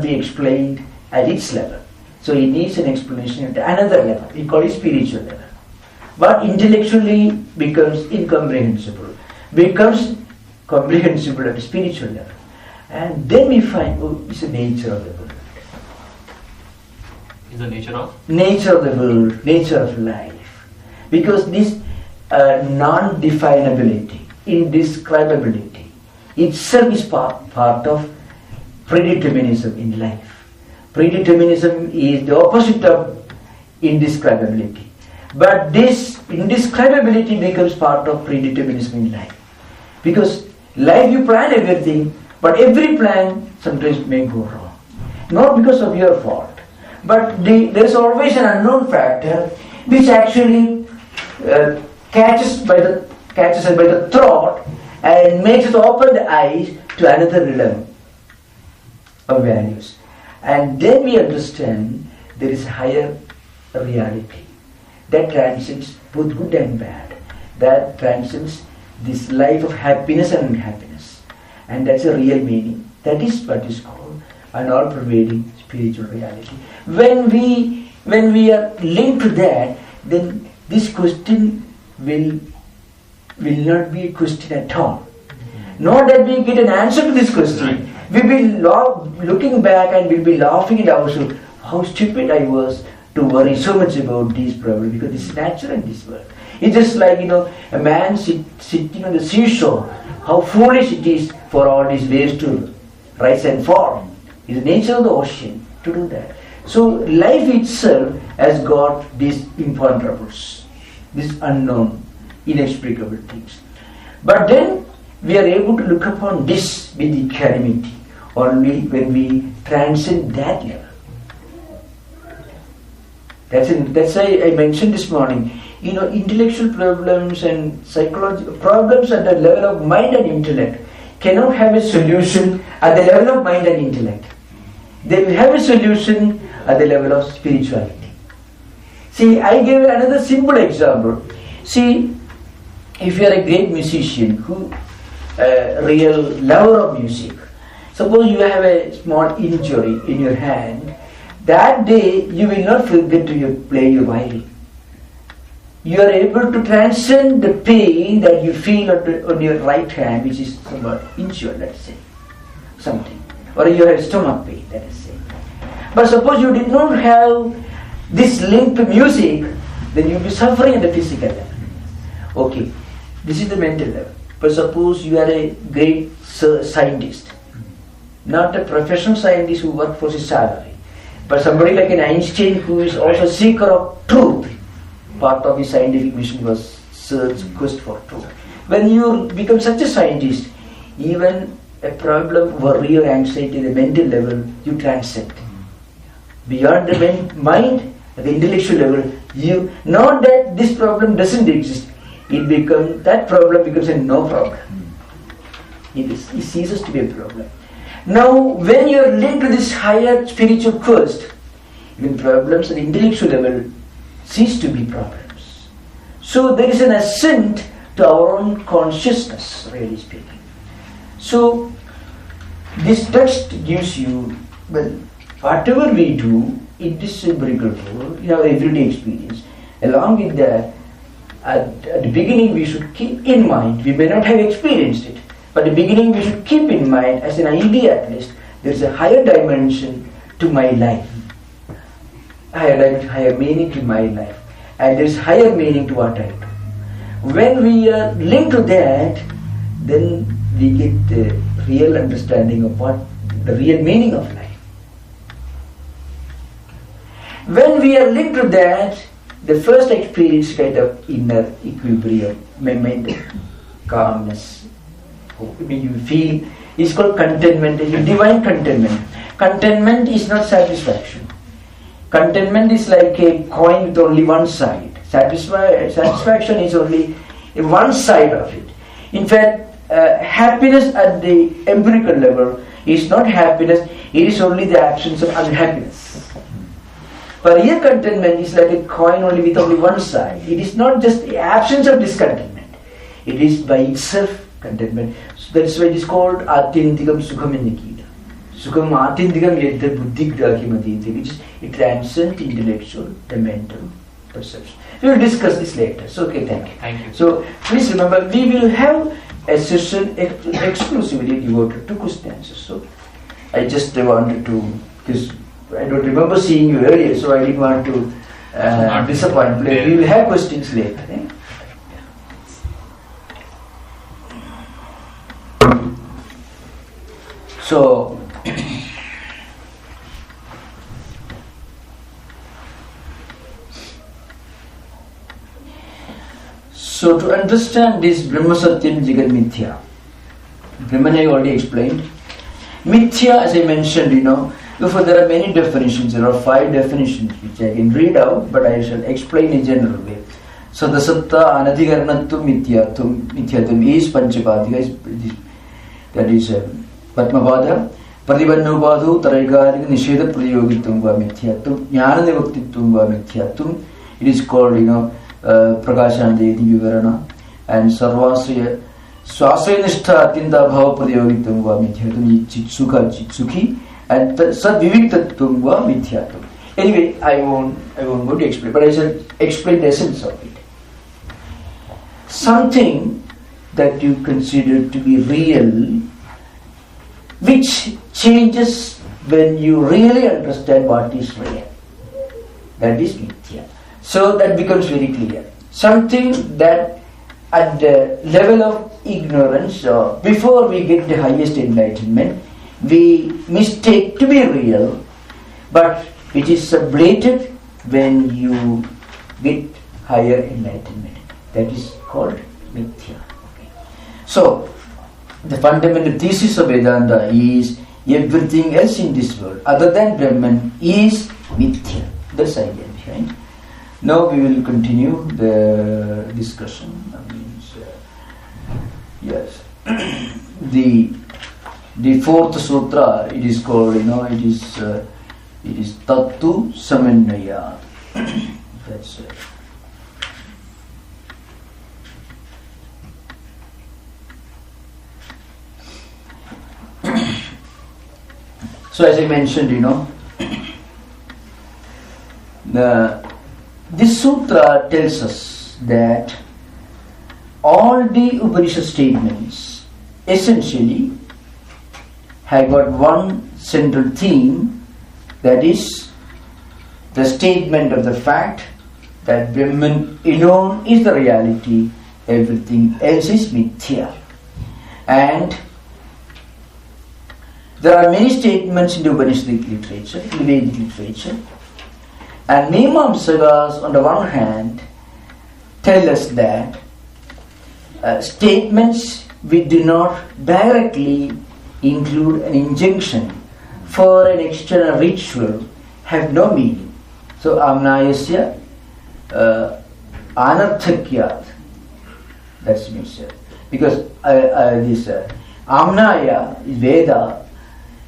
S1: be explained at its level. So it needs an explanation at another level. We call it spiritual level. But intellectually becomes incomprehensible, becomes comprehensible at a spiritual level. And then we find, it's the nature of the world.
S2: Is the nature of?
S1: Nature of the world, nature of life. Because this non-definability, indescribability, itself is part of predeterminism in life. Predeterminism is the opposite of indescribability. But this indescribability becomes part of predeterminism in life. Because life you plan everything, but every plan sometimes may go wrong. Not because of your fault, but there is always an unknown factor which actually catches by the catches us by the throat and makes us open the eyes to another realm of values. And then we understand there is a higher reality that transcends both good and bad, that transcends this life of happiness and unhappiness. And that's a real meaning. That is what is called an all-pervading spiritual reality. When we are linked to that, then this question will not be a question at all. Not that we get an answer to this question. We'll be looking back and we'll be laughing at ourselves. How stupid I was to worry so much about these problems, because this is natural in this world. It's just like, a man sitting on the seashore. How foolish it is for all these waves to rise and fall. It's the nature of the ocean to do that. So life itself has got these imponderables, these unknown, inexplicable things. But then we are able to look upon this with equanimity only when we transcend that level. That's why I mentioned this morning, intellectual problems and psychological problems at the level of mind and intellect cannot have a solution at the level of mind and intellect. They will have a solution at the level of spirituality. See, I gave another simple example. See, if you are a great musician, a real lover of music, suppose you have a small injury in your hand, that day you will not forget to play your violin. You are able to transcend the pain that you feel on your right hand, which is somewhat injured, let's say, something. Or you have stomach pain, let us say. But suppose you did not have this link to music, then you will be suffering at the physical level. Okay, this is the mental level. But suppose you are a great scientist, not a professional scientist who works for his salary, but somebody like an Einstein who is also a seeker of truth. Part of his scientific mission was quest for truth. When you become such a scientist, even a problem, worry or anxiety at the mental level, you transcend. Beyond the mind, at the intellectual level, not that this problem doesn't exist, that problem becomes a no problem. It ceases to be a problem. Now, when you are linked to this higher spiritual quest, even problems at the intellectual level cease to be problems. So there is an ascent to our own consciousness, really speaking. So this text gives you, whatever we do in this empirical world, in our everyday experience, along with that, at the beginning we should keep in mind, we may not have experienced it, but at the beginning we should keep in mind, as an idea at least, there is a higher dimension to my life. Higher meaning to my life, and there is higher meaning to what I do. When we are linked to that, then we get the real understanding of what the real meaning of life. When we are linked to that, the first experience kind of inner equilibrium, mental calmness. You feel is called contentment, divine contentment. Contentment is not satisfaction. Contentment is like a coin with only one side. Satisfaction is only one side of it. In fact, happiness at the empirical level is not happiness, it is only the absence of unhappiness. But here contentment is like a coin only with only one side. It is not just the absence of discontentment. It is by itself contentment. So that's why it is called Atyantikam Sukham in the Gita. Sukham Atyantikam Yedha Buddhigdhakimati, which is it transcends intellectual, the mental perception. We will discuss this later. So, okay, thank you.
S2: Thank you.
S1: So, please remember, we will have a session exclusively devoted to question answers. So, I just wanted to, because I don't remember seeing you earlier, so I didn't want to disappoint. We will have questions later. Eh? So, so to understand this BrahmaSatyam Jagat Mithya, Brahman I already explained. Mithya, as I mentioned, therefore there are many definitions. There are 5 definitions which I can read out, but I shall explain in a general way. Sadasatta Anadhikaranatvam Mithyatvam is Panchapadika, that is Padmapada. Pradipannopadu Taraikarika Nisheda Prayogitvam va Mithyatvam Jnana Nivaktitvam va Mithyatvam. It is called, Prakashanandeti Vivarana. And Sarvasya Swasyanistha Atinda Bhava Prayogitvam va Mithyatvam Chitsukhi and Sadviviktatvam va Mithyatvam. Anyway, I won't go to explain, but I shall explain the essence of it. Something that you consider to be real, which changes when you really understand what is real. That is mithya. So that becomes very clear. Something that at the level of ignorance, or before we get the highest enlightenment, we mistake to be real, but it is sublated when you get higher enlightenment. That is called mithya. Okay. So, the fundamental thesis of Vedanta is everything else in this world other than Brahman is mithya. That's the idea behind. Now we will continue the discussion. Yes. The fourth sutra, it is called, it is Tattu Samannaya. That's it. So as I mentioned, this sutra tells us that all the Upanishad statements essentially have got one central theme, that is the statement of the fact that Brahman alone is the reality, everything else is mithya. And there are many statements in the Upanishadic literature, in the Vedic literature, and Mimamsakas on the one hand tell us that statements which do not directly include an injunction for an external ritual have no meaning. So amnayasya anarthakyat, that's means because this amnaya is Veda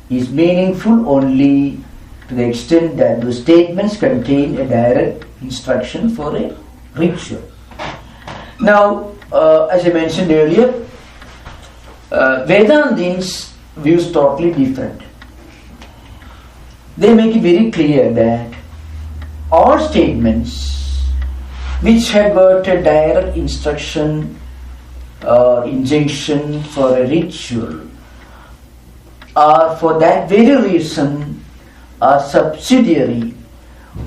S1: is meaningful only to the extent that those statements contain a direct instruction for a ritual. Now, as I mentioned earlier, Vedantins views totally different. They make it very clear that all statements which have got a direct instruction or injunction for a ritual are for that very reason are subsidiary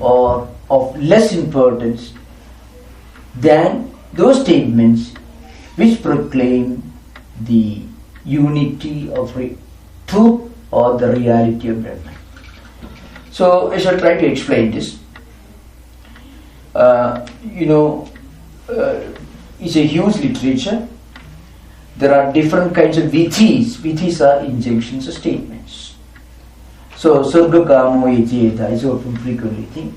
S1: or of less importance than those statements which proclaim the unity of truth or the reality of Brahman. So I shall try to explain this. It's a huge literature. There are different kinds of vithis. Vithis are injunctions or statements. So, Surga Kamo Yajeta is often frequently think.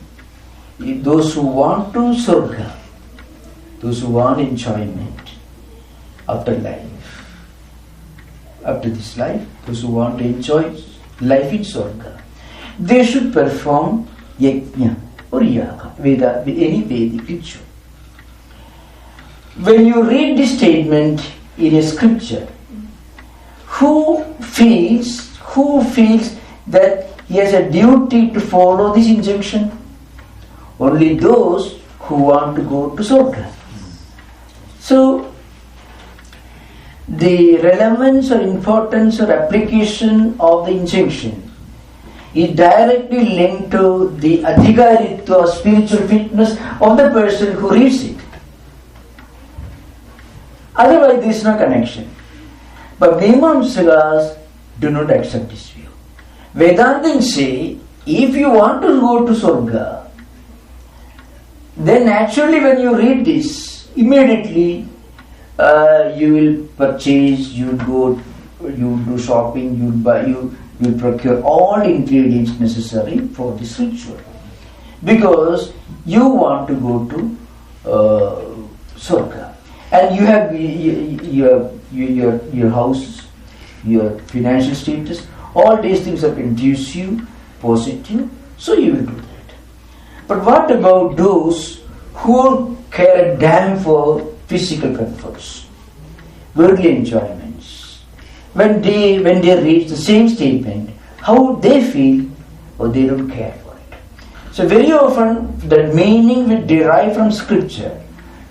S1: Those who want to Surga, those who want enjoyment after life, after this life, those who want to enjoy life in Surga, they should perform Yajna or Yaga, Veda, any Vedic ritual. When you read this statement in a scripture, who feels that he has a duty to follow this injunction? Only those who want to go to Surga. So, the relevance or importance or application of the injunction is directly linked to the adhikaritva or spiritual fitness of the person who reads it. Otherwise, there is no connection. But Mimamsakas do not accept this view. Vedantins say, if you want to go to Surga, then naturally when you read this, immediately you will purchase, you do shopping, you buy, you procure all ingredients necessary for this ritual. Because you want to go to Swarga. And you have your house, your financial status, all these things are conducive, positive, so you will do that. But what about those who care a damn for physical comforts, worldly enjoyments? When they reach the same statement, how they feel, or they don't care for it. So very often the meaning we derive from scripture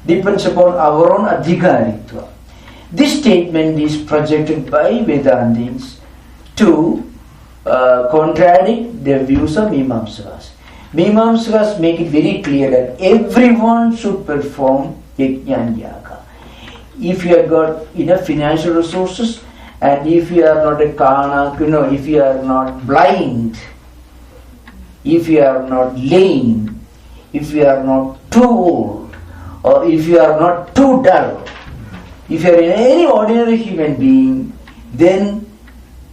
S1: depends upon our own adhikaritva. This statement is projected by Vedantins to contradict the views of Mimamsakas. Mimamsakas make it very clear that everyone should perform yajna and yaga. If you have got enough financial resources, and if you are not a kana, if you are not blind, if you are not lame, if you are not too old, or if you are not too dull, if you are any ordinary human being, then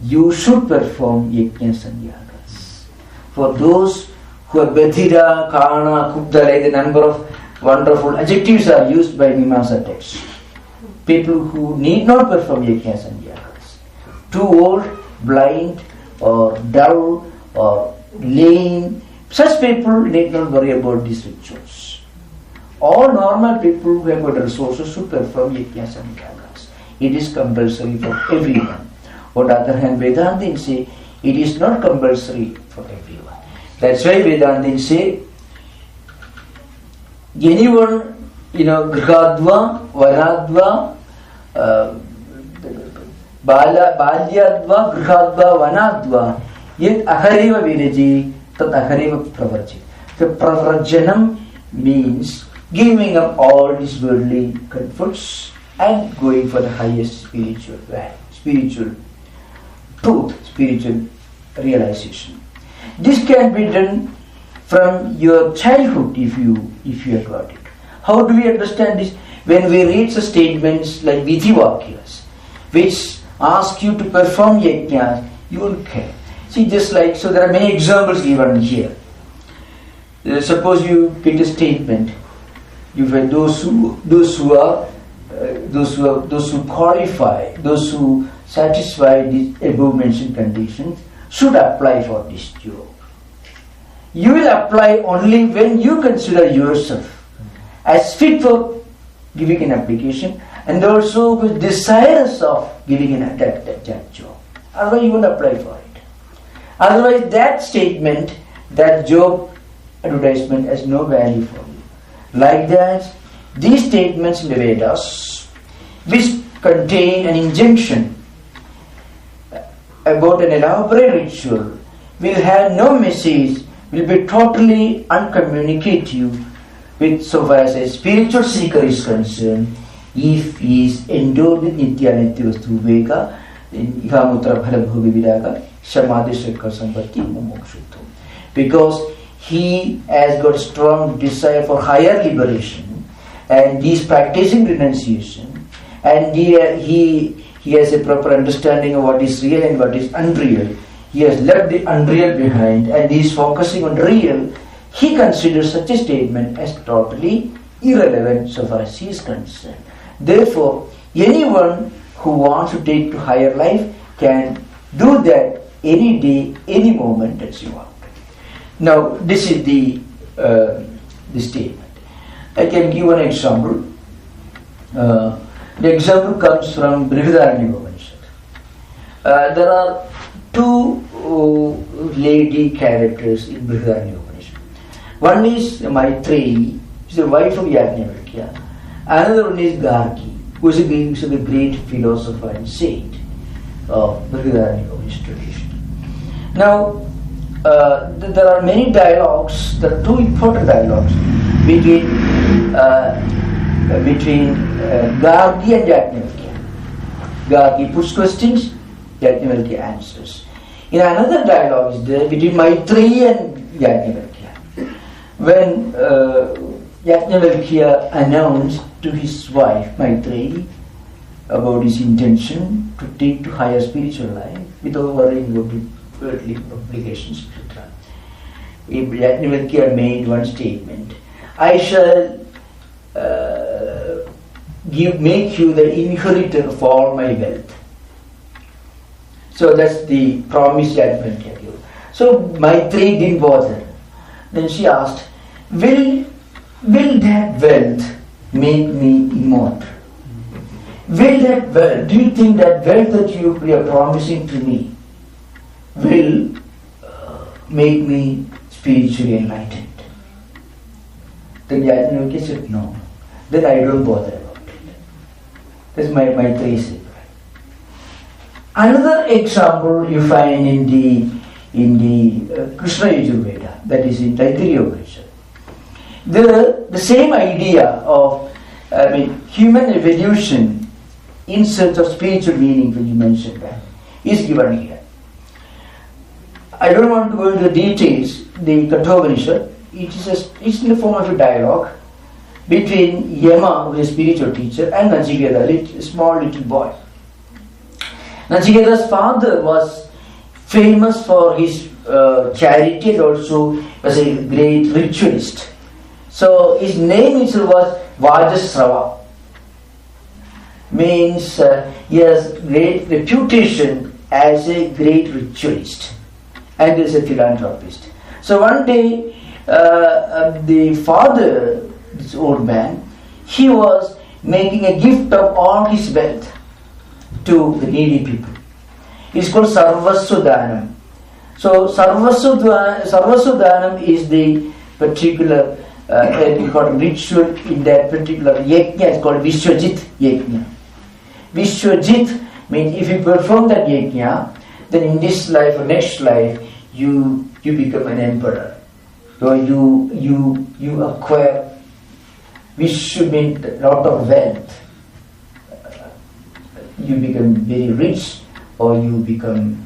S1: you should perform yajnas and yagas. For those who are Badhira, Kana, Kubda, like the number of wonderful adjectives are used by Mimamsa texts. People who need not perform yajnas and yagas. Too old, blind, or dull, or lame, such people need not worry about these rituals. All normal people who have got resources should perform yajnas and yagas. It is compulsory for everyone. On the other hand, Vedantins say it is not compulsory for everyone. That's why Vedantins say anyone, Grihadva, Vanadva, Balyadva, Grihadva, Vanadva, yet Ahareva Viraji, Tat Ahareva Pravarji. The Pravarjanam means giving up all these worldly comforts and going for the highest spiritual value, spiritual truth, spiritual realization. This can be done from your childhood if you have got it. How do we understand this? When we read the statements like Vidhivakyas, which ask you to perform yajnas, you will care. See, just like, so there are many examples given here. Suppose you pick a statement. You have those who qualify, those who satisfy the above mentioned conditions should apply for this job. You will apply only when you consider yourself as fit for giving an application and also with desirous of giving that job. Otherwise you won't apply for it. Otherwise that statement, that job advertisement has no value for you. Like that, these statements in the Vedas, which contain an injunction about an elaborate ritual, will have no message, will be totally uncommunicative with so far as a spiritual seeker is concerned, if he is endowed with Nitya Vastu Viveka, Ihamutra Bhalabhuvi Viraga, Samadhi Shakka Sampatti Mumukshuttu. Because he has got strong desire for higher liberation and he is practicing renunciation and he has a proper understanding of what is real and what is unreal. He has left the unreal behind and he is focusing on real. He considers such a statement as totally irrelevant so far as he is concerned. Therefore, anyone who wants to take to higher life can do that any day, any moment that you want. Now, this is the statement. I can give one example. The example comes from Brihadaranyaka Upanishad. There are two lady characters in Brihadaranyaka Upanishad. One is Maitreyi, who is the wife of Yajnavalkya. Another one is Gargi, who is a great philosopher and saint of Brihadaranyaka Upanishad tradition. Now, there are many dialogues. There are two important dialogues between Gargi and Yajnavalkya. Gargi puts questions, Yajnavalkya answers. In another dialogue is there between Maitreyi and Yajnavalkya. When Yajnavalkya announced to his wife Maitreyi about his intention to take to higher spiritual life without worrying about the worldly obligations, etc. Yajnavalkya made one statement: I shall make you the inheritor of all my wealth. So that's the promise that will tell you. So Maitreyi didn't bother. Then she asked, will that wealth make me immortal? Will that wealth, do you think that wealth that you are promising to me will make me spiritually enlightened? Then Yajnavalkya said, no. Then I don't bother about it. That's my Maitreyi. Another example you find in the Krishna Yajurveda, that is in Taittiriya Upanishad. The same idea of human evolution in search of spiritual meaning, when you mentioned that, is given here. I don't want to go into the details. The Tattwamayananda, it's in the form of a dialogue between Yama, who is a spiritual teacher, and Nachiketa, a small little boy. Nachiketa's father was famous for his charity and also was a great ritualist. So his name itself was Vajasrava. Means he has great reputation as a great ritualist and as a philanthropist. So one day the father, this old man, he was making a gift of all his wealth to the needy people. It's called Sarvasva Dhanam. So Sarvasva Dhanam is the particular ritual in that particular yajna. It's called Vishwajit yajna. Vishwajit means if you perform that yajna, then in this life or next life you become an emperor. So you acquire Vishwa means a lot of wealth. You become very rich, or you become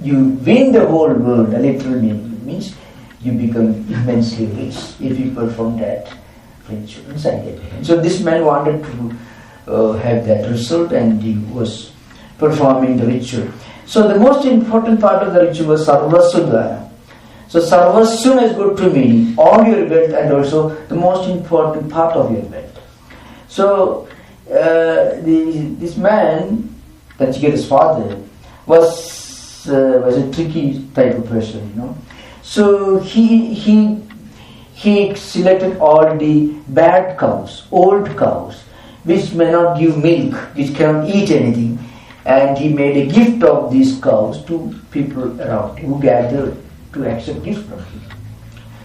S1: you win the whole world. A literal meaning means you become immensely rich if you perform that ritual. So this man wanted to have that result, and he was performing the ritual. So the most important part of the ritual was Sarvasva Dhanam. So Sarvasva is good to mean all your wealth and also the most important part of your wealth. So this man, Nachiketa's father, was a tricky type of person, you know. So he selected all the bad cows, old cows, which may not give milk, which cannot eat anything, and he made a gift of these cows to people around who gathered to accept gift from him.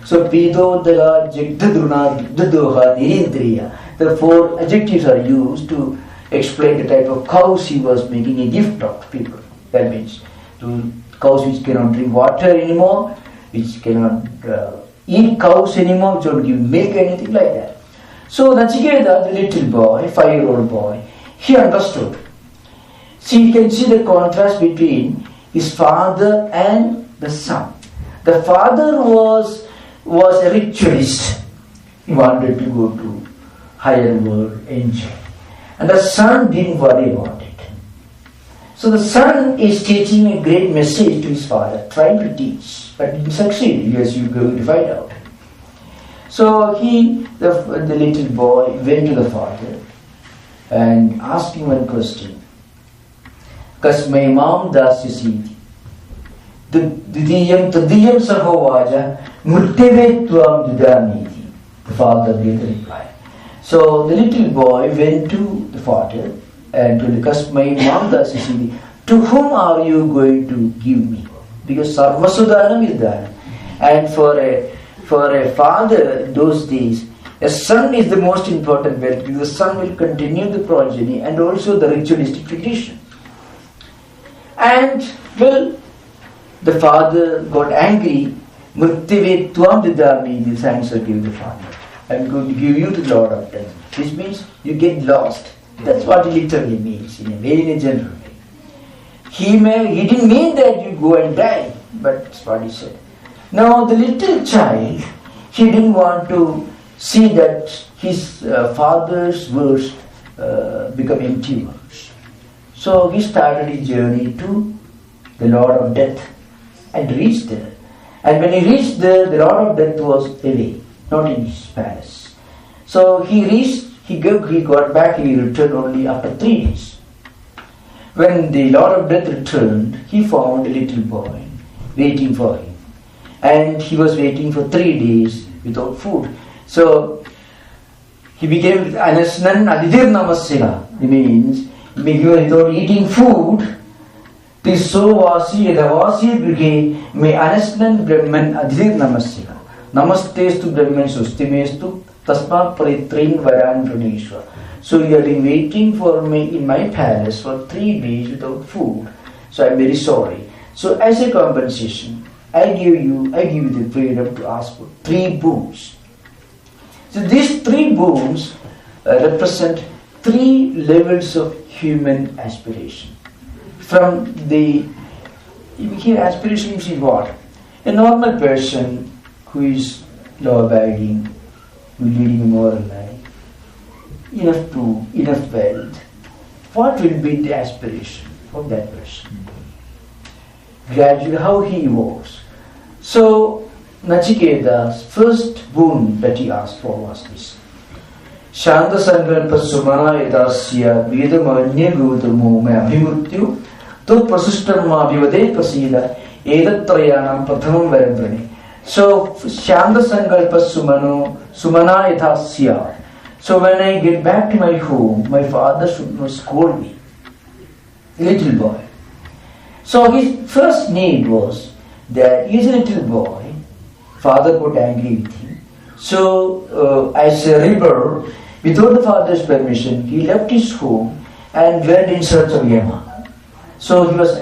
S1: So Pidodara Jagdadruna Jagdadoha Nirindriya. The four adjectives are used to explain the type of cows he was making a gift of to people. That means to cows which cannot drink water anymore, which cannot eat cows anymore, which don't give milk, anything like that. So Nachiketa, the little boy, 5-year-old boy, he understood. See, you can see the contrast between his father and the son. The father was a ritualist. He wanted to go to higher world, enjoy. And the son didn't worry about it. So the son is teaching a great message to his father, trying to teach, but didn't succeed, as you're going to find out. So the little boy went to the father and asked him one question. Kasmai mam dasyasiti. Didiyam tadiyam sahovaja murteve tvam dudamiti. The father gave the reply. So the little boy went to the father and told Kasmai mam dasyasiti. To whom are you going to give me? Because Sarvasva is Dhanam. And for a father those days, a son is the most important wealth, because the son will continue the progeny and also the ritualistic tradition. And well, the father got angry. Murtive tvam didami, this answer gave the father. I'm going to give you to the Lord of Death. This means you get lost. That's what it literally means in a general way. He didn't mean that you go and die, but that's what he said. Now the little child, he didn't want to see that his father's words become empty words. So he started his journey to the Lord of Death and reached there. And when he reached there, the Lord of Death was away, not in his palace. So he He got back, he returned only after 3 days. When the Lord of Death returned, he found a little boy waiting for him. And he was waiting for 3 days without food. So he became Anasnan Adidir Namasya. It means he became without eating food. So Vasi Edavasi Brigade may Anasnan Brahman Adidir Namasya. Namastestu Brahman Sustimestu Tasma Paritrain Varan Praneshwa. So you have been waiting for me in my palace for 3 days without food. So I am very sorry. So as a compensation, I give you the freedom to ask for 3 boons. So these 3 boons represent 3 levels of human aspiration. From the, here aspiration is what? A normal person who is law-abiding, who is leading a moral life, enough wealth. What will be the aspiration of that person? Gradually, how he evolves. So, Nachiketa's first boon that he asked for was this. Shanta Sankalpa Sumana Yadasya Vedamanya Gautamo Me Abhimutyu Tut Prasistamma Vivade Pasida Edatrayanam Prathamam Varandrani. So, Shanta Sankalpa Sumana Yadasya. So when I get back to my home, my father should not scold me. Little boy. So his first need was that he is a little boy. Father got angry with him. So as a rebel, without the father's permission, he left his home and went in search of Yama. So he was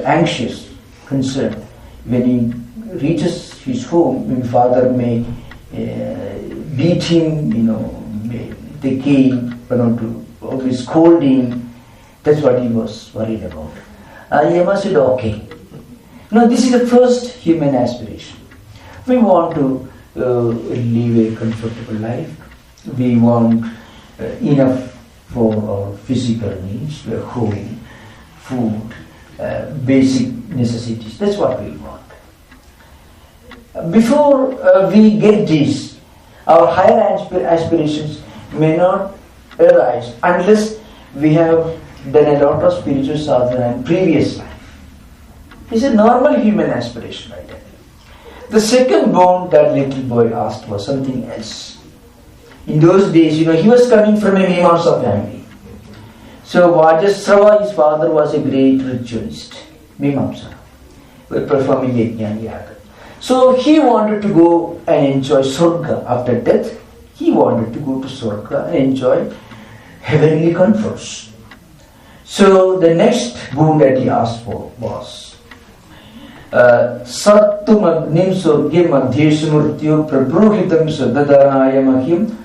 S1: anxious, concerned. When he reaches his home, his father may beat him, the cane, to always scold him. That's what he was worried about. Yama said, okay. Now this is the first human aspiration. We want to live a comfortable life. We want enough for our physical needs, home, food, basic necessities. That's what we want. Before we get this, our higher aspirations may not arise unless we have done a lot of spiritual sadhana in previous life. It's a normal human aspiration, right? The second boon that little boy asked was something else. In those days, he was coming from a Mimamsa family. So Vajasrava, his father, was a great ritualist, Mimamsa, performing yajna yaga. So he wanted to go and enjoy Swarga after death. He wanted to go to Swarga and enjoy heavenly comforts. So the next boon that he asked for was Sattum Agnim Surgim Adhyeshamurtyu Prabruhitam Sadadhanaya Mahyam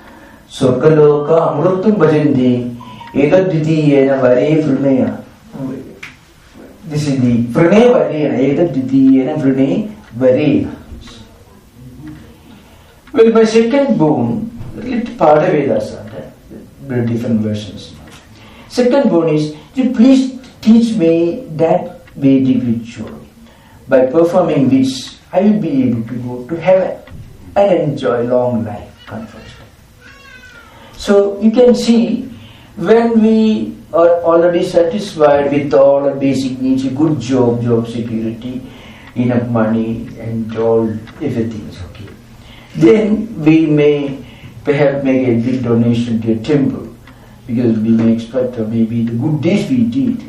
S1: Surgaloka Amrutum Bhajandi Edadvitiyena Vare Vrunaya. This is the Vrunaya Varena, Edadvitiyena Vrunaya Varena. Well, my second boon, Pada Vedas are there, different versions. Second boon is, please teach me that Vedic ritual, by performing which I will be able to go to heaven and enjoy long life comfort. So you can see, when we are already satisfied with all our basic needs, a good job security, enough money and everything is okay, then we may perhaps make a big donation to a temple, because we may expect maybe the good deeds we did.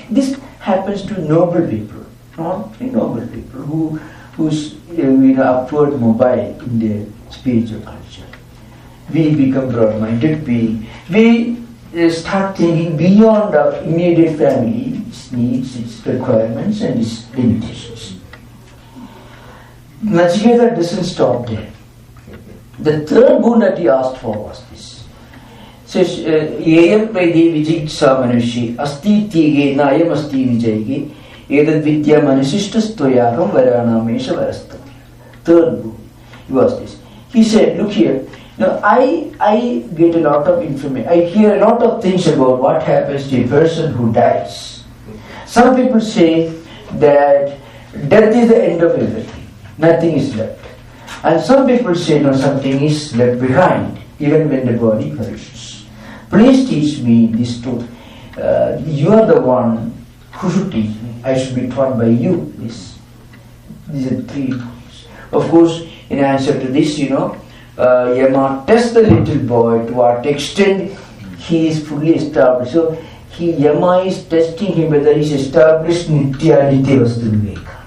S1: This happens to noble people, not very noble people who's upward mobile in their spiritual culture. We become broad-minded. We start thinking beyond our immediate family, its needs, its requirements, and its limitations. Nachiketa doesn't stop there. The third boon that he asked for was this. Says, Yayam Prade Vijitsa Manushi Asti Tige Nayam Asti Vijayge Edad Vidya Manusishtas Toyakam Varanamesha Varastati. Third boon was this. He said, look here, now I get a lot of information, I hear a lot of things about what happens to a person who dies. Some people say that death is the end of everything, nothing is left. And some people say, no, something is left behind. even when the body perishes. Please teach me this truth. You are the one who should teach me. I should be taught by you this. These are 3 points. Of course, in answer to this, Yama tests the little boy to what extent he is fully established. So, Yama is testing him whether he is established Nitya Vastu Viveka.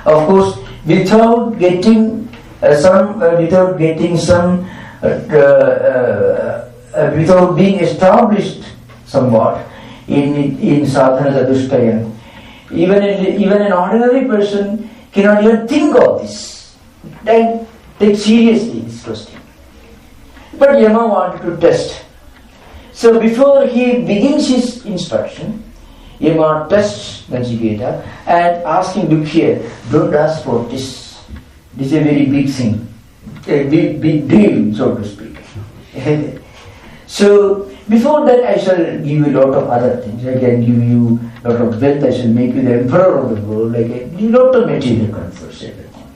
S1: Of course, without getting without being established somewhat in sadhana chatushtaya, even an ordinary person cannot even think of this. Then take seriously this question. But Yama wanted to test. So before he begins his instruction, Yama tests Nachiketa and asks him, look here, don't ask for this. This is a very big thing, a big deal, so to speak. So before that I shall give you a lot of other things. I can give you a lot of wealth, I shall make you the emperor of the world, I can give you a lot of material comforts, everything.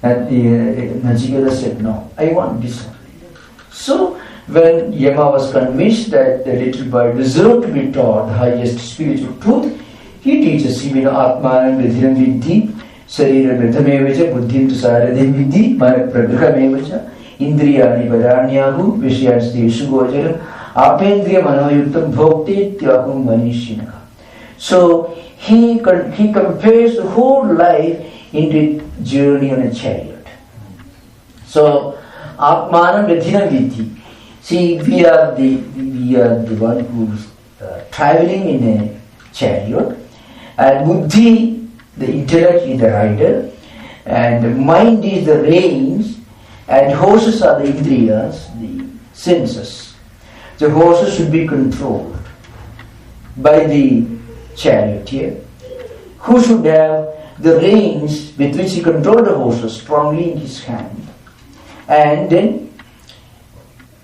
S1: And Nachiketa said, no, I want this only. So when Yama was convinced that the little boy deserved to be taught the highest spiritual truth, he teaches him, Atmanam Vidhiram Vidhi, Sarira Mrithamevacha, Buddhim tu Saradhim Vidhi, Manak Pragrahamevacha, Indriyani Varanyahu, Vishyansti Vishugojaram, Apendriya Manoyuktam Bhokti Tyahum Manishinaka. So he compares the whole life into a journey on a chariot. So Atmanam Vidhiram Vidhi. See, we are the one who's traveling in a chariot, and Buddhi, the intellect, is the rider, and the mind is the reins, and horses are the indriyas, the senses. The horses should be controlled by the charioteer, who should have the reins with which he controls the horses strongly in his hand, and then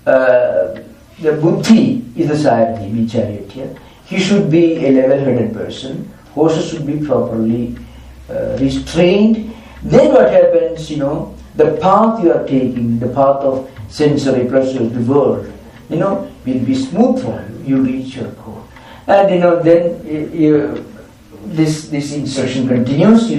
S1: the buddhi is the Sayarthi, the charioteer. He should be a level-headed person. Horses should be properly restrained. Then what happens, the path you are taking, the path of sensory pleasure of the world, will be smooth for you. You reach your goal. And then this instruction continues,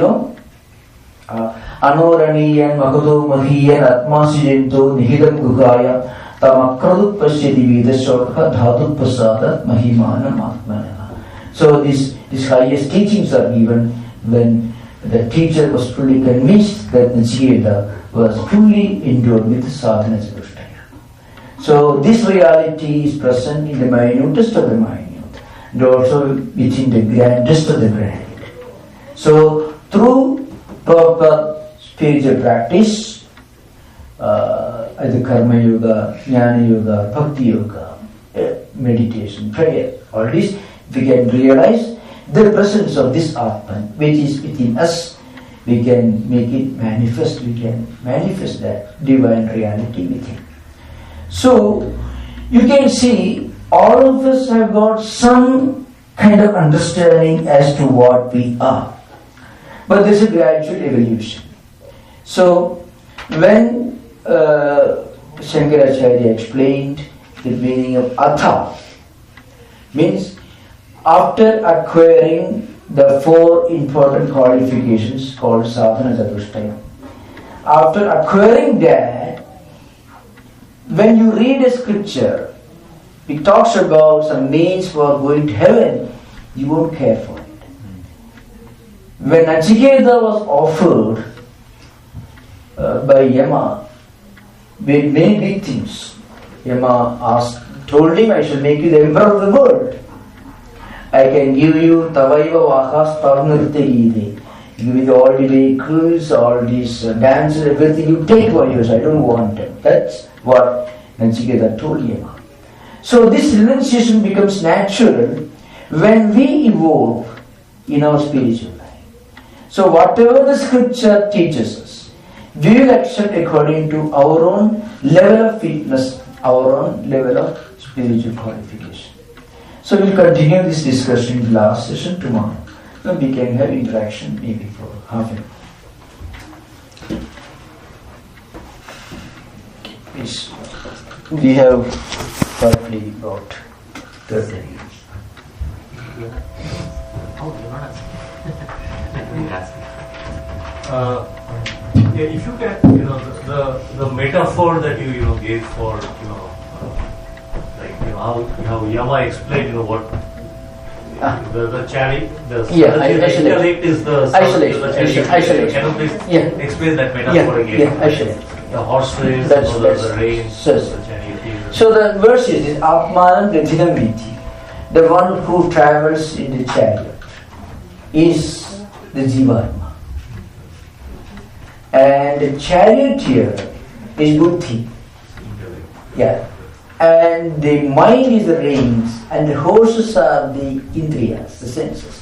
S1: Anoraniyan Mahato Mahiyan Atmasijento Nihidam Gugaya Tamakradu Pasyadi Vedashoka Dhatu Pasada Mahimanam Atmanana. So these highest teachings are given when the teacher was fully convinced that Nachiketa was fully endowed with sadhana chatushtaya. So this reality is present in the minutest of the minute and also within the grandest of the grand. So through proper spiritual practice, either karma yoga, jnana yoga, bhakti yoga, meditation, prayer, all this, we can realize the presence of this Atman which is within us. We can make it manifest, we can manifest that divine reality within. So you can see all of us have got some kind of understanding as to what we are. But there's a gradual evolution. So when Shankaracharya explained the meaning of Atha, means after acquiring the 4 important qualifications called sadhana chatushtaya, after acquiring that, when you read a scripture, it talks about some means for going to heaven, you won't care for it. When Nachiketa was offered by Yama with many big things, Yama told him, I shall make you the emperor of the world. I can give you Tavaiva Vahas Parnurtayide. Give you all the vehicles, all these dances, everything you take for yours. I don't want them. That's what Nachiketa told Yama. So this renunciation becomes natural when we evolve in our spiritual life. So whatever the scripture teaches us, we will accept according to our own level of fitness, our own level of spiritual qualification. So we'll continue this discussion in the last session tomorrow. Then we can have interaction maybe for half an hour. Yes. We have roughly about 30 years.
S2: Oh, you're not asking. Let me ask.
S3: Yeah, if you can, the metaphor that you gave for, how Yama explained, what the chariot, the intellect is the
S1: isolation.
S3: Can you please explain that metaphor again?
S1: Yeah, isolation.
S3: The horse race, the reins, the chariot.
S1: So the verse is Atmanam Gatinamiti. The one who travels in the chariot is the Jivatma. And the charioteer is Buddhi. Yeah. And the mind is the reins, and the horses are the indriyas, the senses.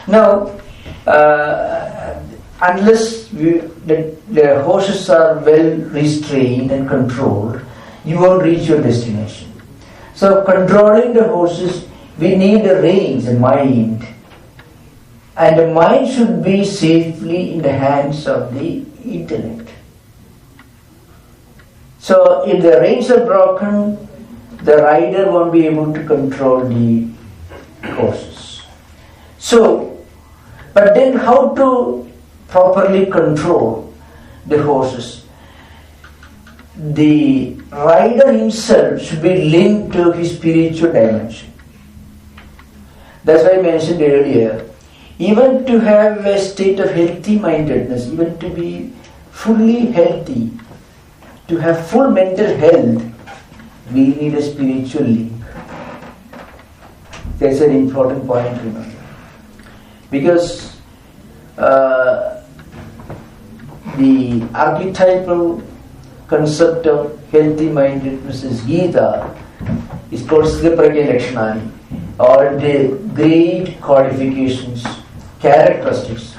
S1: Now, unless the horses are well restrained and controlled, you won't reach your destination. So, controlling the horses, we need the reins, the mind. And the mind should be safely in the hands of the intellect. So, if the reins are broken, the rider won't be able to control the horses. So, but then how to properly control the horses? The rider himself should be linked to his spiritual dimension. That's why I mentioned earlier, even to have a state of healthy mindedness, even to be fully healthy, to have full mental health, we need a spiritual link. That's an important point, remember. Because the archetypal concept of healthy mindedness is Gita, is called Siddhapragya Lakshanani, or the great codifications, characteristics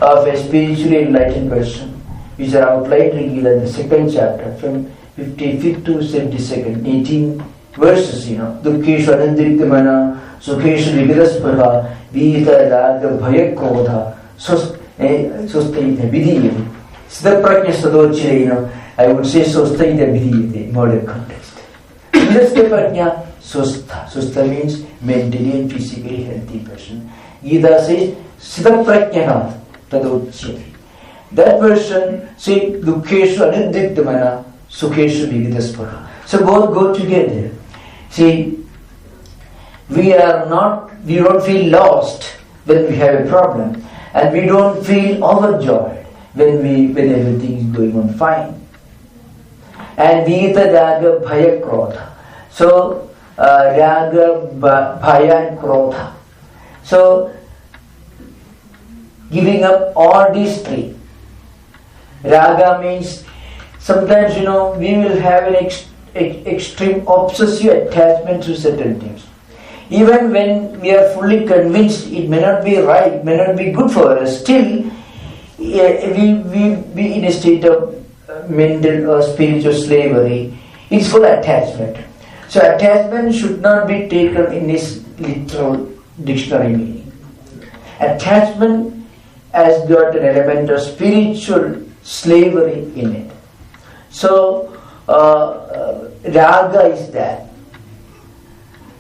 S1: of a spiritually enlightened person, which are outlined in Gita in the second chapter, from 55th to 72nd, 18 verses, Dukkeshu anandiriktamana, Sukheshu vigraspaha, Vita raga bhaya krodha, Sustaita vidiyate. Siddhaprajna sadochire, I would say Sustaita vidiyate in modern context. Vigraspaha sustha. Sustha means mentally and physically healthy person. Gita says Siddhaprajna tadochire. That version says Dukkeshu anandiriktamana, Sukheshu vividaspaha. So both go together. See, we don't feel lost when we have a problem, and we don't feel overjoyed when everything is going on fine. And Vita Raga Bhaya Krodha. So Raga Bhaya and Krodha. So giving up all these three. Raga means sometimes, we will have an extreme obsessive attachment to certain things. Even when we are fully convinced it may not be right, may not be good for us, still we be in a state of mental or spiritual slavery. It's called attachment. So attachment should not be taken in this literal dictionary meaning. Attachment has got an element of spiritual slavery in it. So, raga is that.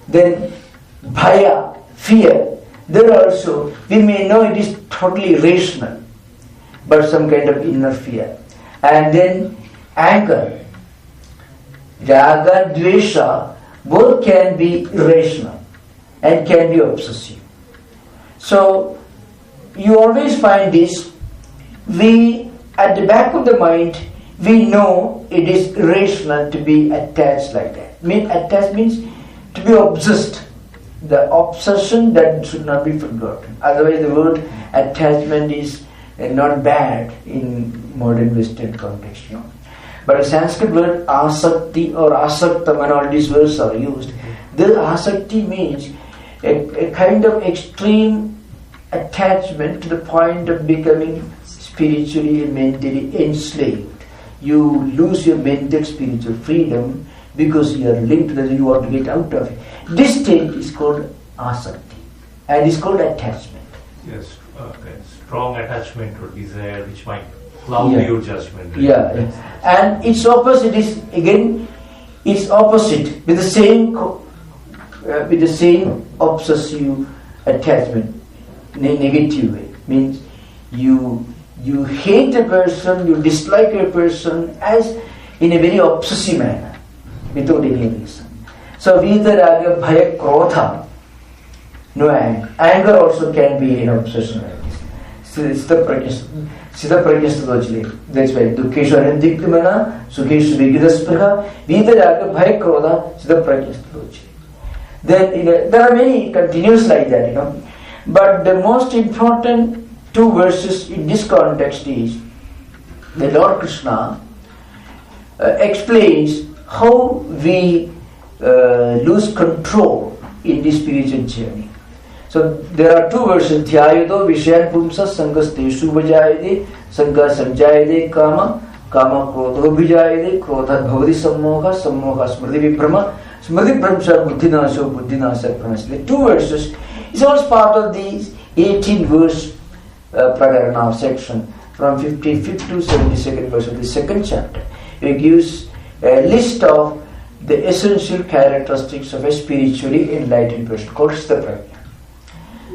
S1: Then, bhaya, fear. There also, we may know it is totally rational, but some kind of inner fear. And then, anger. Raga, dvesha, both can be irrational and can be obsessive. So, you always find this, at the back of the mind, we know it is irrational to be attached like that. Attached means to be obsessed. The obsession that should not be forgotten. Otherwise, the word attachment is not bad in modern Western context. But the Sanskrit word asakti or asaktam, and all these words are used. The asakti means a kind of extreme attachment to the point of becoming spiritually and mentally enslaved. You lose your mental spiritual freedom because you are linked to that, you want to get out of it. This state is called asakti and is called attachment.
S3: Yes, strong attachment or desire which might cloud your judgment. Right?
S1: Yeah. And its opposite is again, its opposite with the same obsessive attachment, negative way. Means you hate a person, you dislike a person as in a very obsessive manner, without any reason. So Vidaraga, Bhaya, Krodha, no anger. Anger also can be an obsession like this. So it's the practice. That's why Dukkeshwar Diktimana, Sukheshu Vigidaspraha, Vidaraga, Bhaya, Krodha, Siddha Prakyastadojali. Then there are many continuous like that, But the most important two verses in this context is the Lord Krishna explains how we lose control in this spiritual journey. So there are two verses. Dhyayado Vishayan Pumsa Sangas Teshu Vajayade Sanga Sanjayade Kama Kama Krodho Vijayade Krodha Bhavati Sammoha Sammoha Smriti Vibrama Smriti Brahmsha Buddhinasho Buddhinasa Pranasya. The two verses is also part of these 18 verse Prakarana section from 55th to 72nd verse of the second chapter. It gives a list of the essential characteristics of a spiritually enlightened person called Siddha.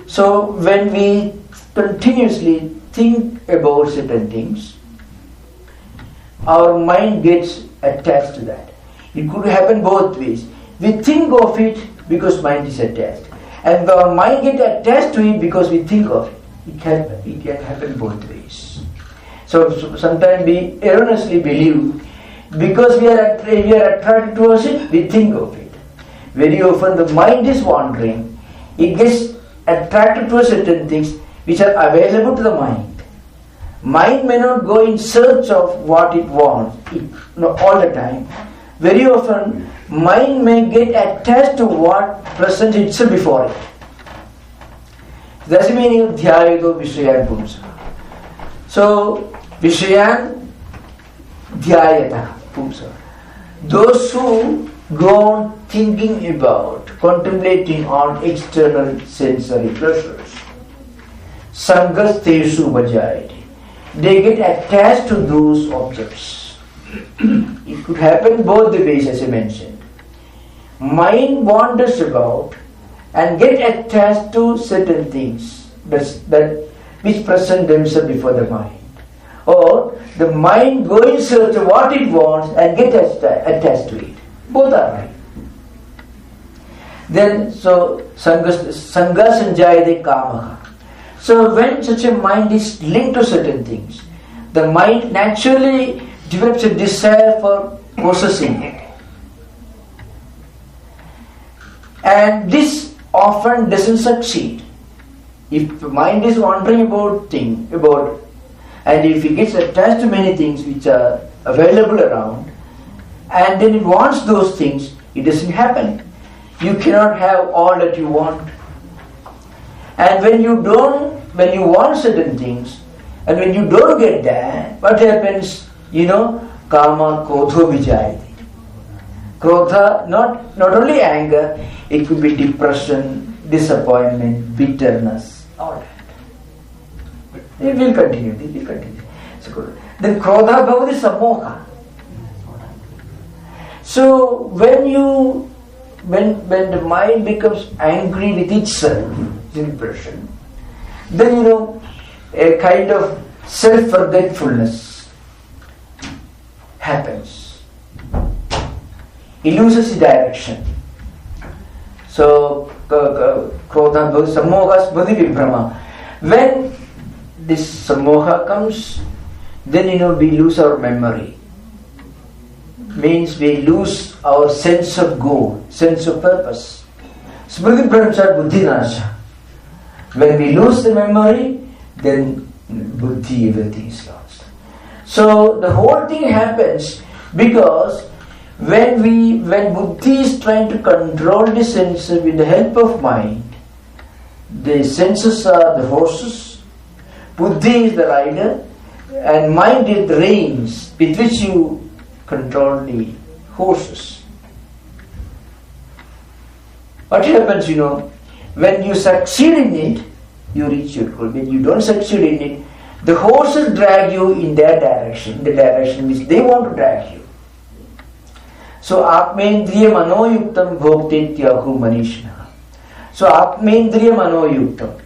S1: So when we continuously think about certain things, our mind gets attached to that. It could happen both ways. We think of it because mind is attached, and our mind gets attached to it because we think of it. It can happen both ways. So sometimes we erroneously believe because we are attracted towards it, we think of it. Very often the mind is wandering. It gets attracted to certain things which are available to the mind. Mind may not go in search of what it wants all the time. Very often, mind may get attached to what presents itself before it. That's the meaning of Dhyayado Vishayan Pumsa. So, Vishayan Dhyayata Pumsa. Those who go on thinking about, contemplating on external sensory pleasures, Sangas Teshu Vajayate. They get attached to those objects. It could happen both the ways, as I mentioned. Mind wanders about and get attached to certain things that which present themselves before the mind. Or the mind go in search of what it wants and get attached to it. Both are right. Then, so Sangha Sanjayade Kamaha. So when such a mind is linked to certain things, the mind naturally develops a desire for possessing it. And this often doesn't succeed. If the mind is wandering about and if it gets attached to many things which are available around, and then it wants those things, it doesn't happen. You cannot have all that you want. And when you want certain things, and when you don't get that, what happens? Kama Krodho Vijayate. Krodha, not only anger, it could be depression, disappointment, bitterness, all that. It will continue. So, then Krodha Bhavati Sammoha. So when the mind becomes angry with itself, impression, then a kind of self-forgetfulness happens. It loses its direction. So Krodha Bhavati Sammoha Smriti Vibrama. When this Sammoha comes, then we lose our memory. Means we lose our sense of goal, sense of purpose. Smriti Brahmsar Buddhinasha. When we lose the memory, then buddhi, everything is lost. So the whole thing happens because when buddhi is trying to control the senses with the help of mind, the senses are the horses, buddhi is the rider, and mind is the reins with which you control the horses. What happens, when you succeed in it, you reach your goal. When you don't succeed in it, The horses drag you in their direction, the direction which they want to drag you. So Atmendriya Manoyuktam Bhoktetyahu Manishna. So Atmendriya Manoyuktam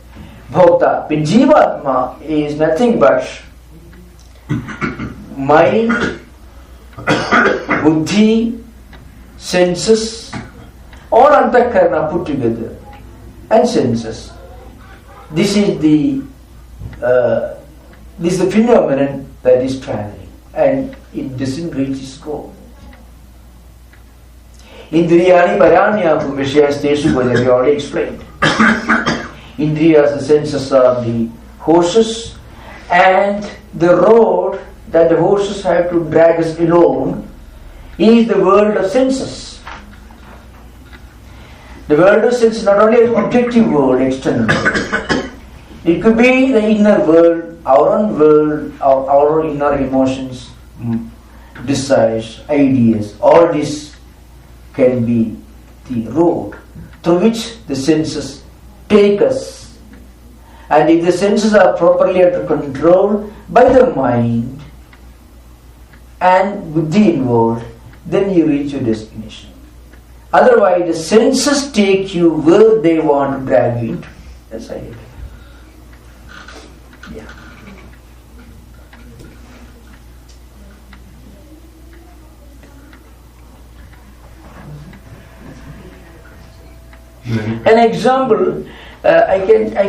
S1: Bhokta. But Jivatma is nothing but mind, buddhi, senses, all antakarna put together, and senses. This is the phenomenon that is traveling, and it doesn't reach its goal. Indriyani Paranyāpu Vishayas Tesu Bhaja, we already explained. Indriyas, the senses, are the horses, and the road that the horses have to drag us along is the world of senses. The world of senses is not only an objective world, external world. It could be the inner world, our own world, our inner emotions, desires, ideas. All this can be the road through which the senses take us. And if the senses are properly under control by the mind and buddhi involved, then you reach your destination. Otherwise, the senses take you where they want to drag you into. That's how you do. Yeah. An example, I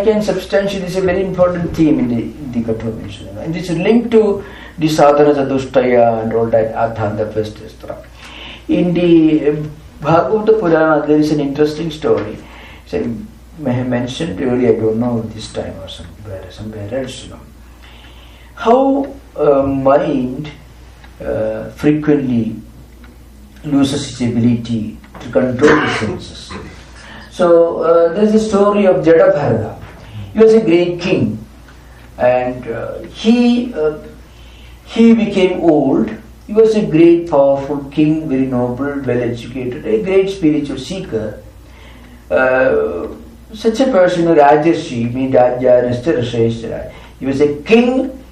S1: can substantiate this is a very important theme in the Tattwamayananda, and this is linked to the sadhana sadhushtaya and all that adhanda first. In the Bhagavata Purana, there is an interesting story. So, I have mentioned earlier, I don't know this time or somewhere else. How mind frequently loses its ability to control the senses. So there is a story of Jadabharata. He was a great king, and he became old. He was a great, powerful king, very noble, well-educated, a great spiritual seeker. Such a person, a Rajarshi, means Raja, Nastara. He was a king,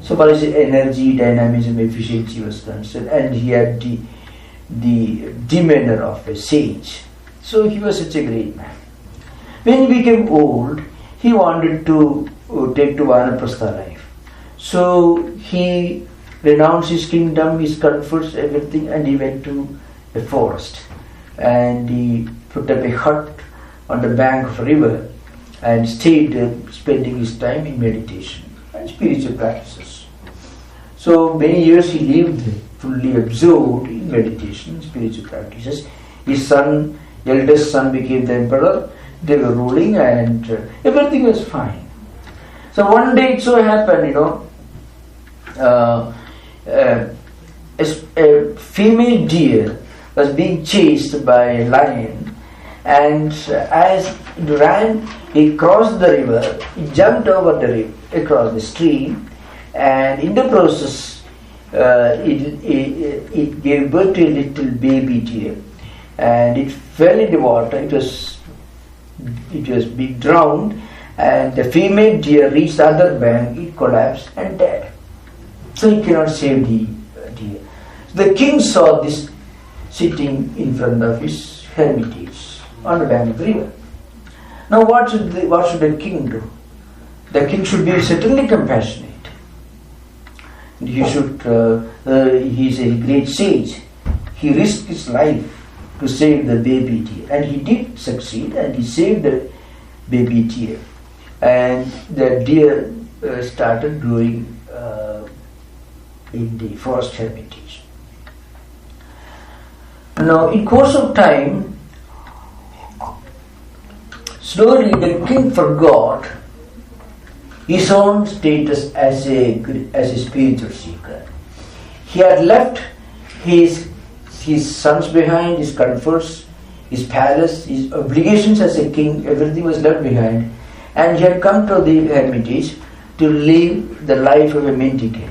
S1: so far as energy, dynamism, efficiency was concerned, and he had the demeanor of a sage. So he was such a great man. When he became old, he wanted to take to Vanaprastha life. So he renounced his kingdom, his comforts, everything, and he went to a forest. And he put up a hut on the bank of a river and stayed there, spending his time in meditation and spiritual practices. So many years he lived fully absorbed in meditation, spiritual practices. His son, eldest son, became the emperor. They were ruling, and everything was fine. So one day it so happened, a female deer was being chased by a lion, and as it ran, he crossed the river, he jumped over the river, across the stream, and in the process it gave birth to a little baby deer, and it fell in the water. It was being drowned, and the female deer reached the other bank. It collapsed and died. So he cannot save the deer. The king saw this sitting in front of his hermitage on the bank of the river. Now what should the king do? The king should be certainly compassionate. He should. He is a great sage. He risked his life to save the baby deer, and he did succeed, and he saved the baby deer, and the deer started growing in the forest hermitage. Now, in course of time, slowly the king forgot his own status as a spiritual seeker. He had left his sons behind, his comforts, his palace, his obligations as a king, everything was left behind, and he had come to the hermitage to live the life of a mendicant.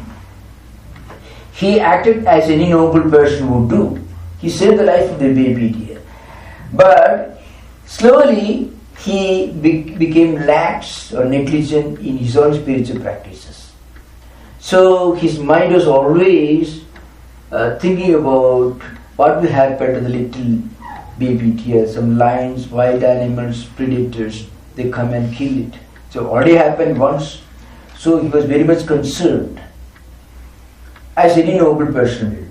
S1: He acted as any noble person would do. He saved the life of the baby deer. But slowly he became lax or negligent in his own spiritual practices. So his mind was always thinking about what will happen to the little baby deer. Some lions, wild animals, predators, they come and kill it. So already happened once. So he was very much concerned, as any noble person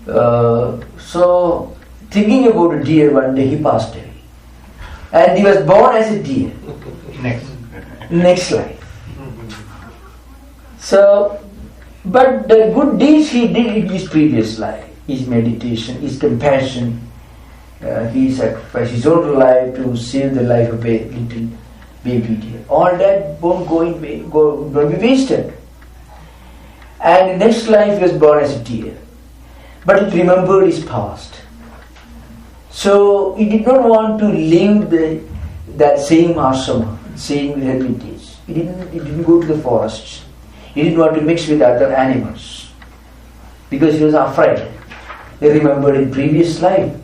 S1: will do. So thinking about a deer, one day he passed away. And he was born as a deer. Next life. So, but the good deeds he did in his previous life, his meditation, his compassion, he sacrificed his own life to save the life of a little baby deer. All that won't be wasted. And in next life he was born as a deer. But he remembered his past. So he did not want to leave that same ashrama, same hermitage. He didn't go to the forests. He didn't want to mix with other animals because he was afraid. He remembered in previous life,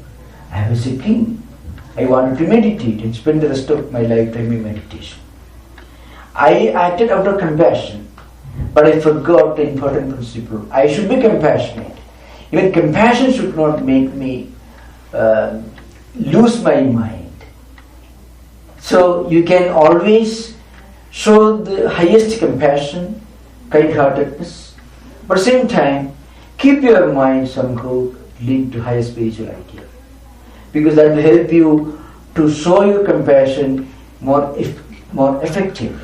S1: I was a king. I wanted to meditate and spend the rest of my lifetime in meditation. I acted out of compassion, but I forgot the important principle. I should be compassionate. Even compassion should not make me lose my mind. So you can always show the highest compassion, kind-heartedness, but at the same time keep your mind somehow linked to higher spiritual idea, because that will help you to show your compassion more effective.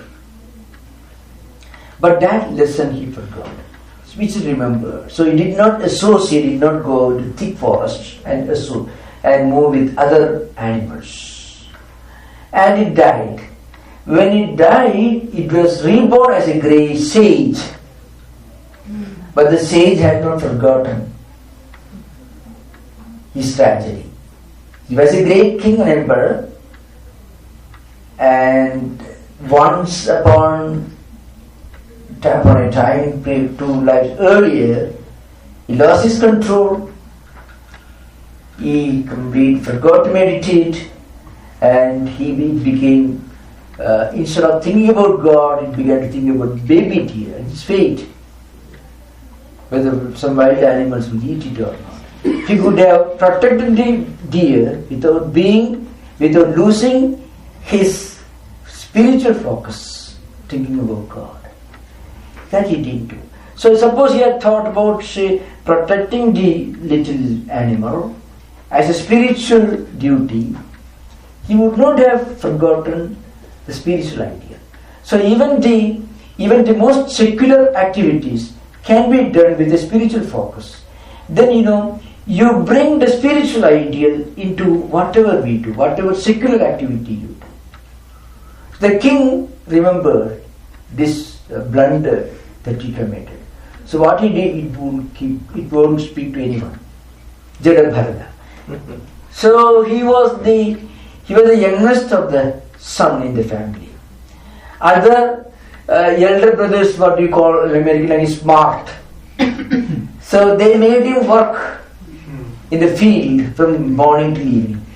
S1: But that lesson he forgot, which is remembered. So he did not associate, did not go to thick forests and move with other animals. And it died. When it died, it was reborn as a great sage. But the sage had not forgotten his tragedy. He was a great king and emperor, and once upon a time, 2 lives earlier, he lost his control. He completely forgot to meditate, and he became, instead of thinking about God, he began to think about baby deer and his fate, whether some wild animals will eat it or not. He could have protected the deer without losing his spiritual focus, thinking about God. That he didn't do. So suppose he had thought about, say, protecting the little animal as a spiritual duty, he would not have forgotten the spiritual idea. So even the most secular activities can be done with a spiritual focus. Then you bring the spiritual ideal into whatever we do, whatever secular activity you do. The king remembered this blunder that he committed. So what he did, it won't speak to anyone. Jada Bharata. So he was the youngest of the son in the family. Other elder brothers, what we call in American language, smart. So they made him work in the field from morning to evening.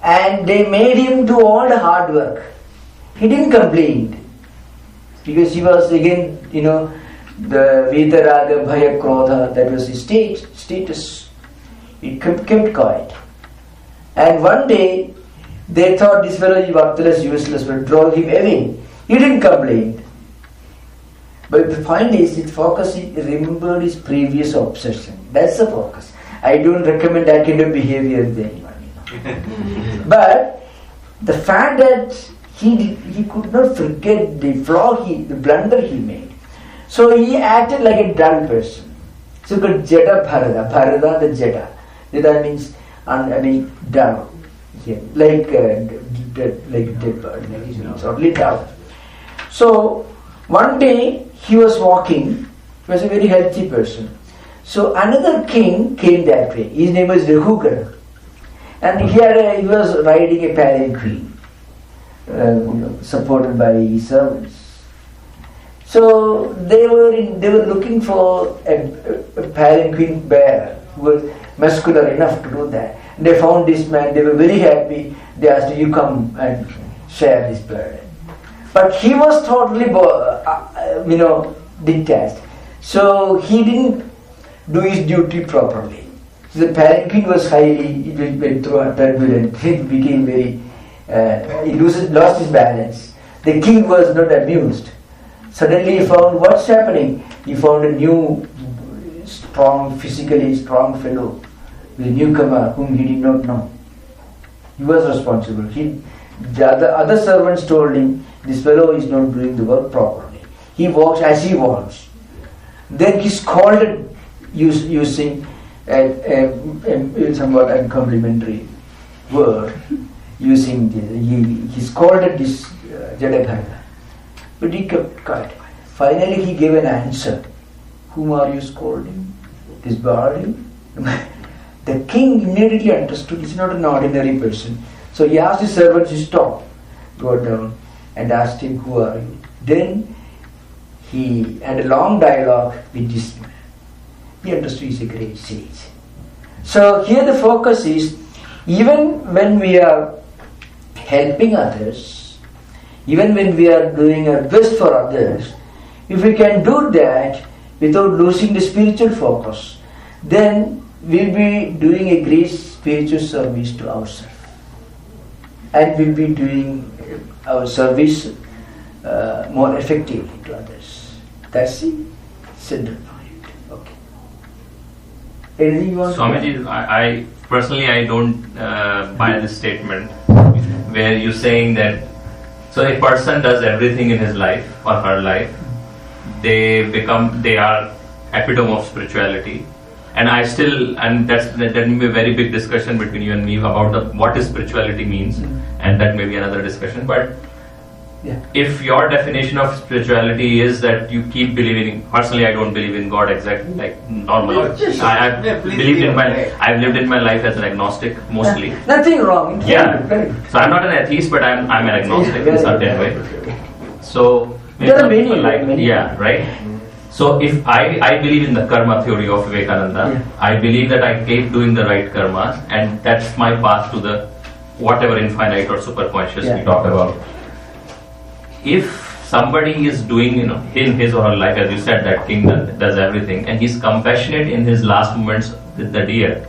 S1: And they made him do all the hard work. He didn't complain, because he was again, the Vedaraga, Bhaya, Krodha, that was his status. He kept quiet. And one day, they thought this fellow is worthless, useless, will draw him away. He didn't complain. But finally, his focus, he remembered his previous obsession. That's the focus. I don't recommend that kind of behavior to anyone. But the fact that he could not forget the the blunder he made. So he acted like a dull person. So called Jada Bharata. Bharata, the Jada. That means dull. Yeah, like a dead bird. It's only dull. So one day he was walking. He was a very healthy person. So another king came that way. His name was Rahugara. And he was riding a palanquin, supported by his servants. So they were looking for a palanquin bearer who was muscular enough to do that. And they found this man. They were very happy. They asked, "You come and share this burden." But he was totally, detached. So he didn't do his duty properly. So the palanquin was highly, it went through a turbulent, it became very, he lost his balance. The king was not amused. Suddenly he found what's happening. He found a new, physically strong fellow, the newcomer whom he did not know. He was responsible. The other servants told him, this fellow is not doing the work properly. He walks as he walks. Then he scolded using a somewhat uncomplimentary word. He scolded this Jadagata. But he kept quiet. Finally he gave an answer. Whom are you scolding? This body? The king immediately understood he's not an ordinary person. So he asked his servants to stop, go down, and asked him, who are you? Then he had a long dialogue with this man. He understood he's a great sage. So here the focus is, even when we are helping others, even when we are doing our best for others, if we can do that without losing the spiritual focus, then we'll be doing a great spiritual service to ourselves. And we'll be doing our service more effectively to others. That's the central point. Okay. Anything you want to add?
S2: Swamiji, I personally don't buy this statement where you're saying that so a person does everything in his life or her life, they are epitome of spirituality. And that may be a very big discussion between you and me about what is spirituality means, and that may be another discussion. But if your definition of spirituality is that you keep believing, personally I don't believe in God exactly like normal. I've lived in my life as an agnostic mostly.
S1: Nothing wrong.
S2: Yeah. So I'm not an atheist, but I'm an agnostic in a certain way. So
S1: there are many.
S2: Yeah, right. So if I believe in the karma theory of Vivekananda, I believe that I keep doing the right karmas, and that's my path to the whatever infinite or superconscious we talk about. If somebody is doing, in his or her life, as you said, that king does everything, and he's compassionate in his last moments with the deer,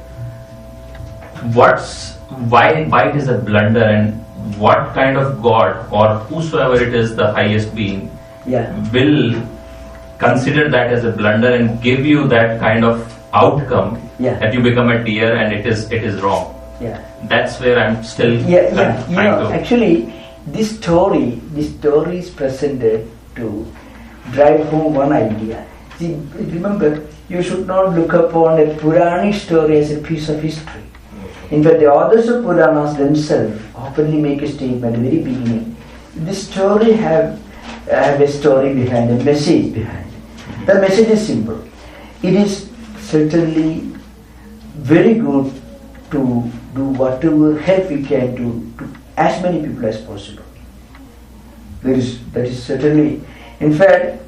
S2: why it is a blunder, and what kind of God or whosoever it is, the highest being, will consider that as a blunder and give you that kind of outcome that you become a deer and it is wrong. That's where I'm still trying to.
S1: Actually, this story is presented to drive home one idea. See, remember, you should not look upon a Puranic story as a piece of history. In fact, the authors of Puranas themselves openly make a statement at the very beginning. This story have a story behind, a message behind. The message is simple. It is certainly very good to do whatever help we can to as many people as possible. That is certainly, in fact,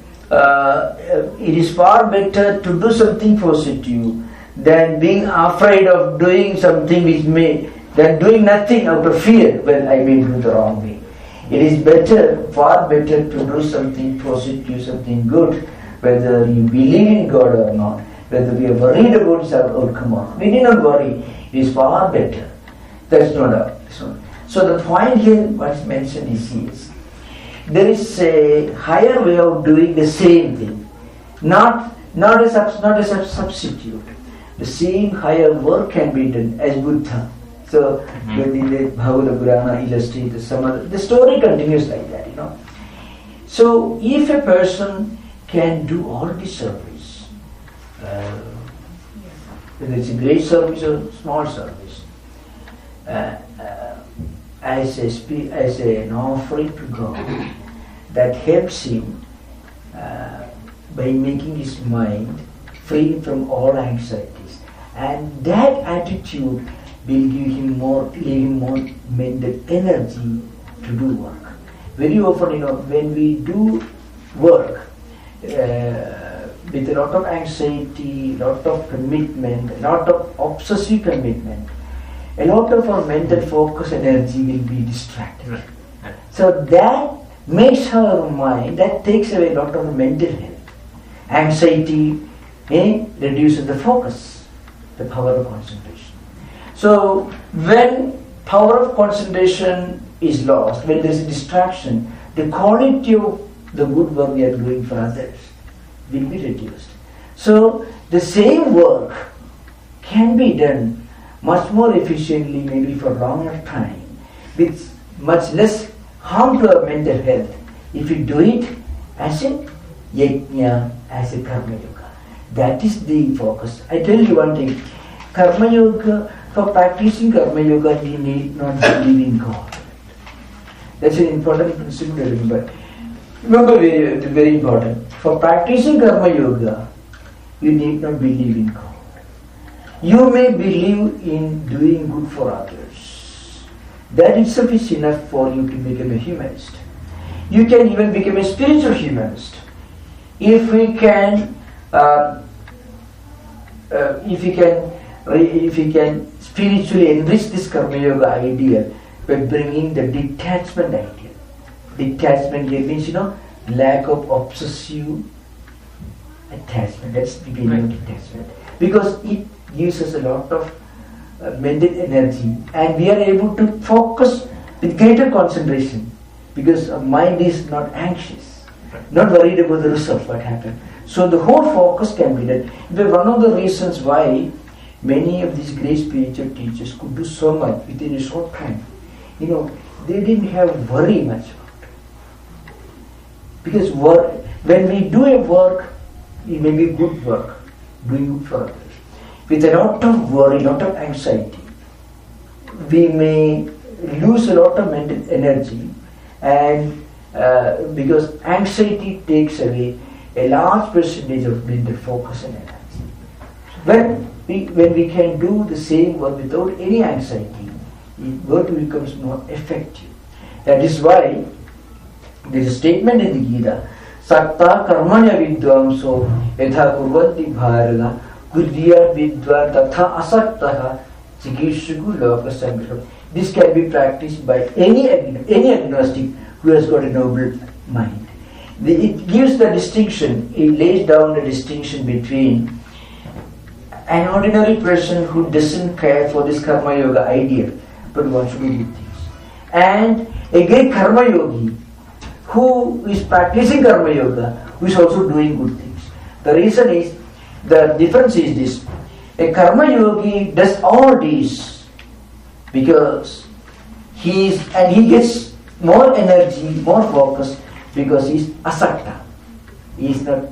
S1: it is far better to do something positive than being afraid of doing something than doing nothing out of fear when I may do the wrong way. It is far better to do something positive, something good, whether you believe in God or not, whether we are worried about its outcome or not. We need not worry. It is far better. That's not a. So the point here, what's mentioned is there is a higher way of doing the same thing, not as a substitute. The same higher work can be done as Buddha. So when the Bhagavad Purana illustrates the story continues like that, So if a person can do all the service, whether it's a great service or small service, as an offering to God, that helps him by making his mind free from all anxieties, and that attitude will give him more mental energy to do work. Very often, when we do work with a lot of anxiety, lot of commitment, a lot of obsessive commitment, a lot of our mental focus energy will be distracted. So that makes her mind, that takes away a lot of the mental health. Anxiety reduces the focus, the power of concentration. So when power of concentration is lost, when there is a distraction, the quality of the good work we are doing for others will be reduced. So the same work can be done much more efficiently, maybe for longer time, with much less harm to our mental health, if we do it as a yajna, as a karma yoga. That is the focus. I tell you one thing, karma yoga, for practicing karma yoga, you need not believe in God. That's an important principle to remember. Remember, very, very important. For practicing karma yoga, you need not believe in God. You may believe in doing good for others. That itself is enough for you to become a humanist. You can even become a spiritual humanist. If we can spiritually enrich this karma yoga idea by bringing the detachment idea. Detachment here means, lack of obsessive attachment. That's the meaning of detachment. Because it gives us a lot of mental energy, and we are able to focus with greater concentration, because our mind is not anxious, not worried about the result, what happened. So the whole focus can be done. But one of the reasons why many of these great spiritual teachers could do so much within a short time, they didn't have worry much about it. Because when we do a work, it may be good work, doing good for others, with a lot of worry, a lot of anxiety, we may lose a lot of mental energy, and because anxiety takes away a large percentage of mental focus and energy. When we can do the same work without any anxiety, work becomes more effective. That is why there is a statement in the Gita, Sakta karmanya vidvamso yatha kurvanti bharata gurdiya vidva tatha asaktaha chikishuku loka sangraham. This can be practiced by any agnostic who has got a noble mind. It gives the distinction, it lays down the distinction between an ordinary person who doesn't care for this karma yoga idea but wants to do good things, and a great karma yogi who is practicing karma yoga, who is also doing good things. The difference is this: a karma yogi does all these because he gets more energy, more focus, because he is asakta. He is not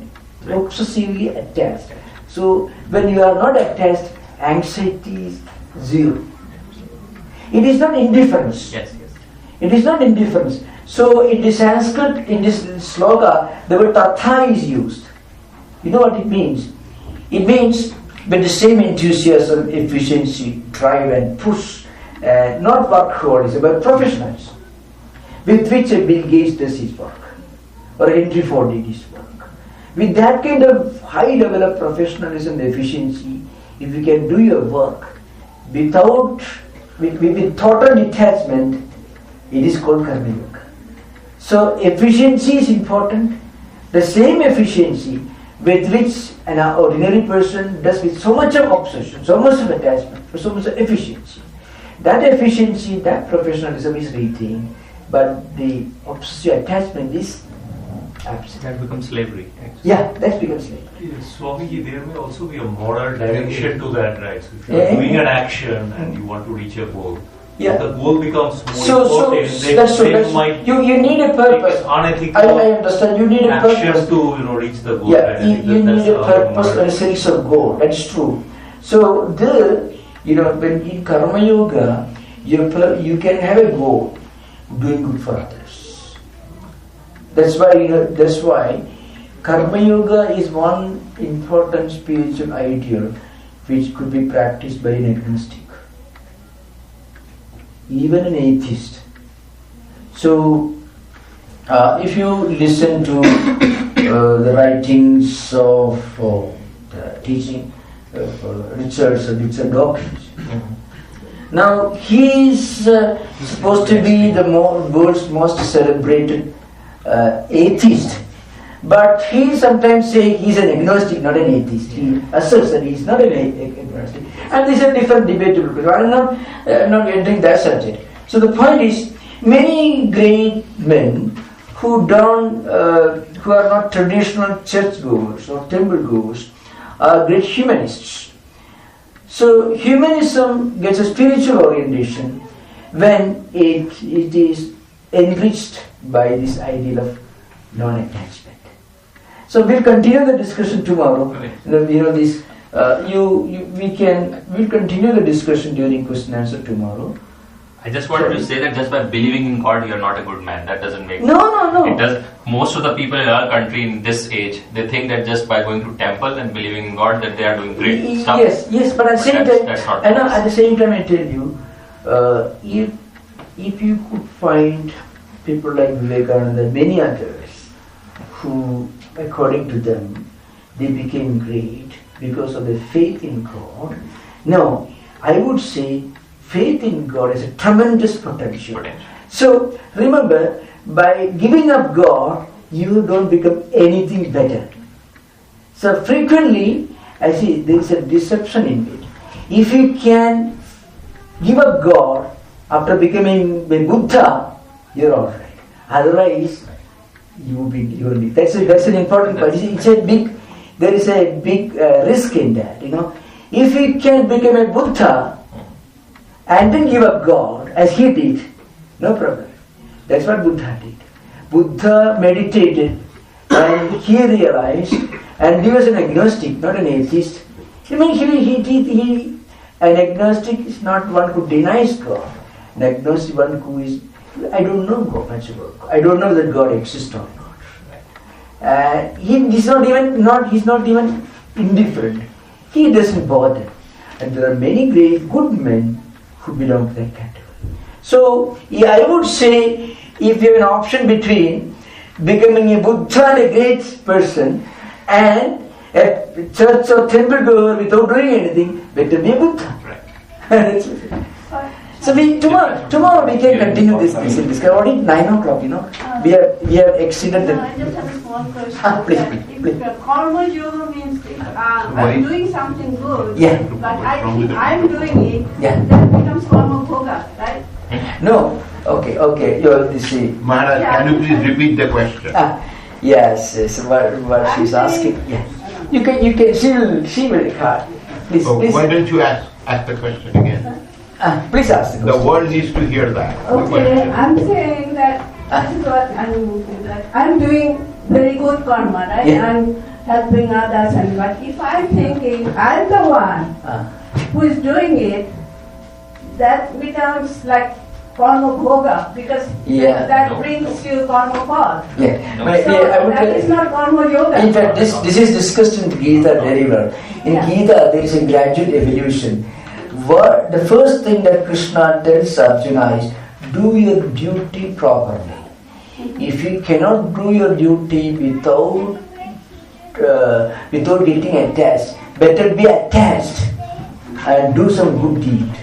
S1: obsessively attached. So when you are not attached, anxiety is zero. It is not indifference.
S2: Yes.
S1: It is not indifference. So in the Sanskrit, in this sloka, the word tatha is used. You know what it means? It means with the same enthusiasm, efficiency, drive and push, not workaholics, but professionals, with which a Bill Gates does his work, or Henry Ford did his work. With that kind of high level of professionalism and efficiency, if you can do your work with total detachment, it is called karma yoga. So efficiency is important. The same efficiency with which an ordinary person does with so much of obsession, so much of attachment, so much of efficiency. That efficiency, that professionalism is retained, but the obsessive attachment is absent.
S2: That becomes slavery. Actually.
S1: Yeah, that becomes slavery.
S3: Yes, Swami, there may also be a moral dimension to that, right? So if you are doing an action and you want to reach a goal, the goal becomes more important.
S1: You need a purpose.
S3: Unethical.
S1: I understand. You need a purpose
S3: to reach the goal.
S1: Yeah, you need a purpose and a sense of goal. That's true. So when in karma yoga, you can have a goal, doing good for others. That's why karma yoga is one important spiritual ideal which could be practiced by an agnostic, even an atheist. So if you listen to the writings of the teaching of Richard Dawkins, now he is supposed to be the world's most celebrated atheist. But he sometimes say he's an agnostic, not an atheist. He asserts that he's not an agnostic. And this is a different debatable question. I'm not entering that subject. So the point is, many great men who are not traditional churchgoers or temple goers are great humanists. So humanism gets a spiritual orientation when it is enriched by this ideal of non-attachment. So we'll continue the discussion tomorrow.
S2: Okay.
S1: We'll continue the discussion during question and answer tomorrow.
S2: I just wanted to say that just by believing in God, you're not a good man. That doesn't make
S1: No.
S2: It does. Most of the people in our country in this age, they think that just by going to temple and believing in God, that they are doing great stuff.
S1: Yes, but at the same time,
S2: that's not
S1: at the same time, I tell you, if you could find people like Vivekananda and many others who, according to them, they became great because of their faith in God. Now, I would say faith in God has a tremendous potential. So, remember, by giving up God, you don't become anything better. So, frequently, I see there is a deception in it. If you can give up God after becoming a Buddha, you're alright. Otherwise, you will be. That's an important point. There is a big risk in that. If you can become a Buddha and then give up God as he did, no problem. That's what Buddha did. Buddha meditated and he realized, and he was an agnostic, not an atheist. An agnostic is not one who denies God. An agnostic one who is, I don't know God much about God. I don't know that God exists or not. He's not even indifferent. He doesn't bother. And there are many great good men who belong to that category. So, I would say, if you have an option between becoming a Buddha and a great person and a church or temple goer without doing anything, better be a Buddha. Right. So tomorrow we can continue this discussion. Already 9 o'clock, we have exceeded the.
S4: I just have a small question.
S1: Please.
S4: If karma yoga means I'm doing something good,
S1: Yeah.
S4: but I think I'm doing it,
S1: Yeah.
S4: then it becomes karma yoga, right?
S1: No. Okay. You see.
S5: Maharaj, can you please repeat the question?
S1: Yes. What she's asking. Yeah. You can. She will. Please.
S5: Why don't you ask the question again?
S1: Please ask the
S5: The
S1: question.
S5: world needs to hear that. the
S4: Okay,
S5: question.
S4: I'm saying that this is what I'm doing very good karma, right?
S1: Yeah.
S4: I'm helping others, but if I'm thinking I'm the one who is doing it, that becomes like karma bhoga, because that brings you karma path.
S1: Yeah.
S2: No.
S4: So that is not karma yoga.
S1: In fact, this is discussed in Gita very well. In Gita, there is a gradual evolution. The first thing that Krishna tells Arjuna is, do your duty properly. If you cannot do your duty without getting attached, better be attached and do some good deed,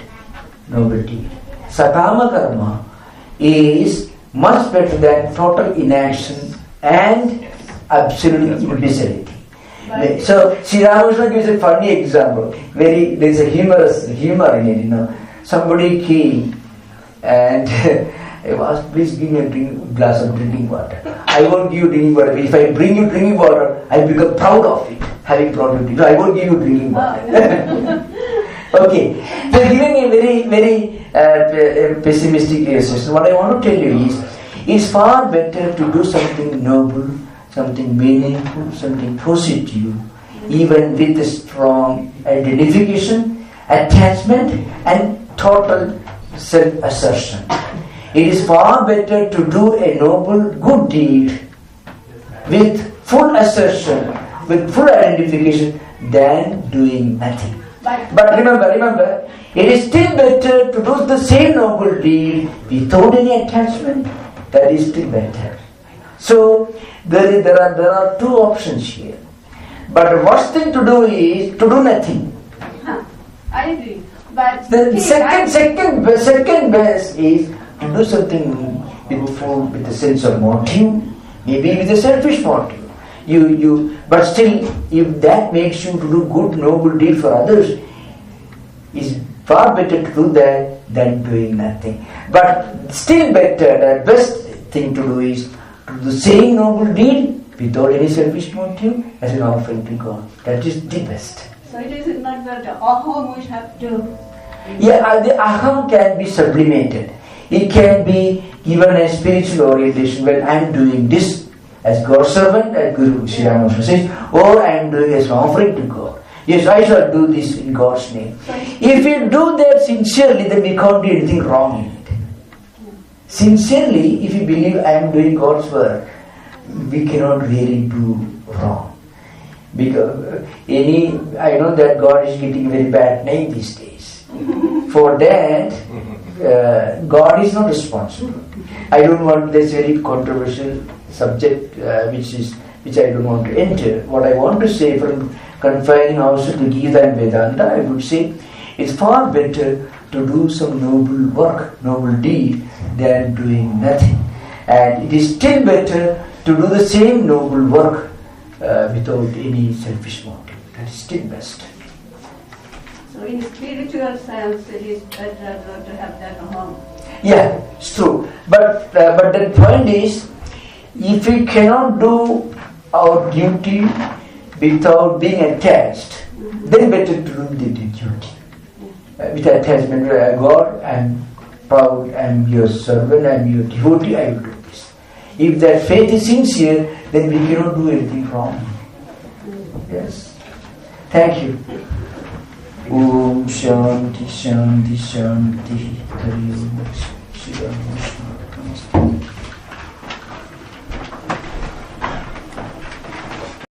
S1: noble deed. Sakama karma is much better than total inaction and absolute imbecility. So Sri Ramakrishna gives a funny example. There is a humor in it. Somebody came and I asked, please give me a glass of drinking water. I won't give you drinking water. If I bring you drinking water, I become proud of it, having brought you drinking. So I won't give you drinking water. Okay, so giving a very pessimistic illustration. What I want to tell you is, it's far better to do something noble, something meaningful, something positive, even with a strong identification, attachment, and total self-assertion. It is far better to do a noble, good deed with full assertion, with full identification, than doing nothing. But remember, it is still better to do the same noble deed without any attachment. That is still better. So there are two options here. But the worst thing to do is to do nothing.
S4: I agree. But
S1: The second best is to do something with a sense of motive, maybe with a selfish motive. But still, if that makes you to do good, noble deed for others, it's far better to do that than doing nothing. But still better, the best thing to do is to do the same noble deed without any selfish motive as an offering to God. That is the best.
S4: So it is not that the aham we have to...
S1: Yeah, the aham can be sublimated. It can be given a spiritual orientation. Well, I am doing this as God's servant, as Guru Sri Ramakrishna says, or I am doing as an offering to God. Yes, I shall do this in God's name. If we do that sincerely, then we can't do anything wrong in it. Sincerely, if you believe I am doing God's work, we cannot really do wrong. Because I know that God is getting a very bad name these days. For that, God is not responsible. I don't want this very controversial subject which I don't want to enter. What I want to say, from confining also to Gita and Vedanta, I would say it's far better to do some noble work, noble deed, than doing nothing. And it is still better to do the same noble work without any selfish motive. That is still best.
S4: So in spiritual sense, it is better not to have that aham.
S1: Yeah, it's true. But the point is, if we cannot do our duty without being attached, then better to do the duty. With attachment, God, I am proud, I am your servant, I am your devotee, I will do this. If that faith is sincere, then we cannot do anything wrong. Yes. Thank you. Om Shanti Shanti Shanti Hari Om.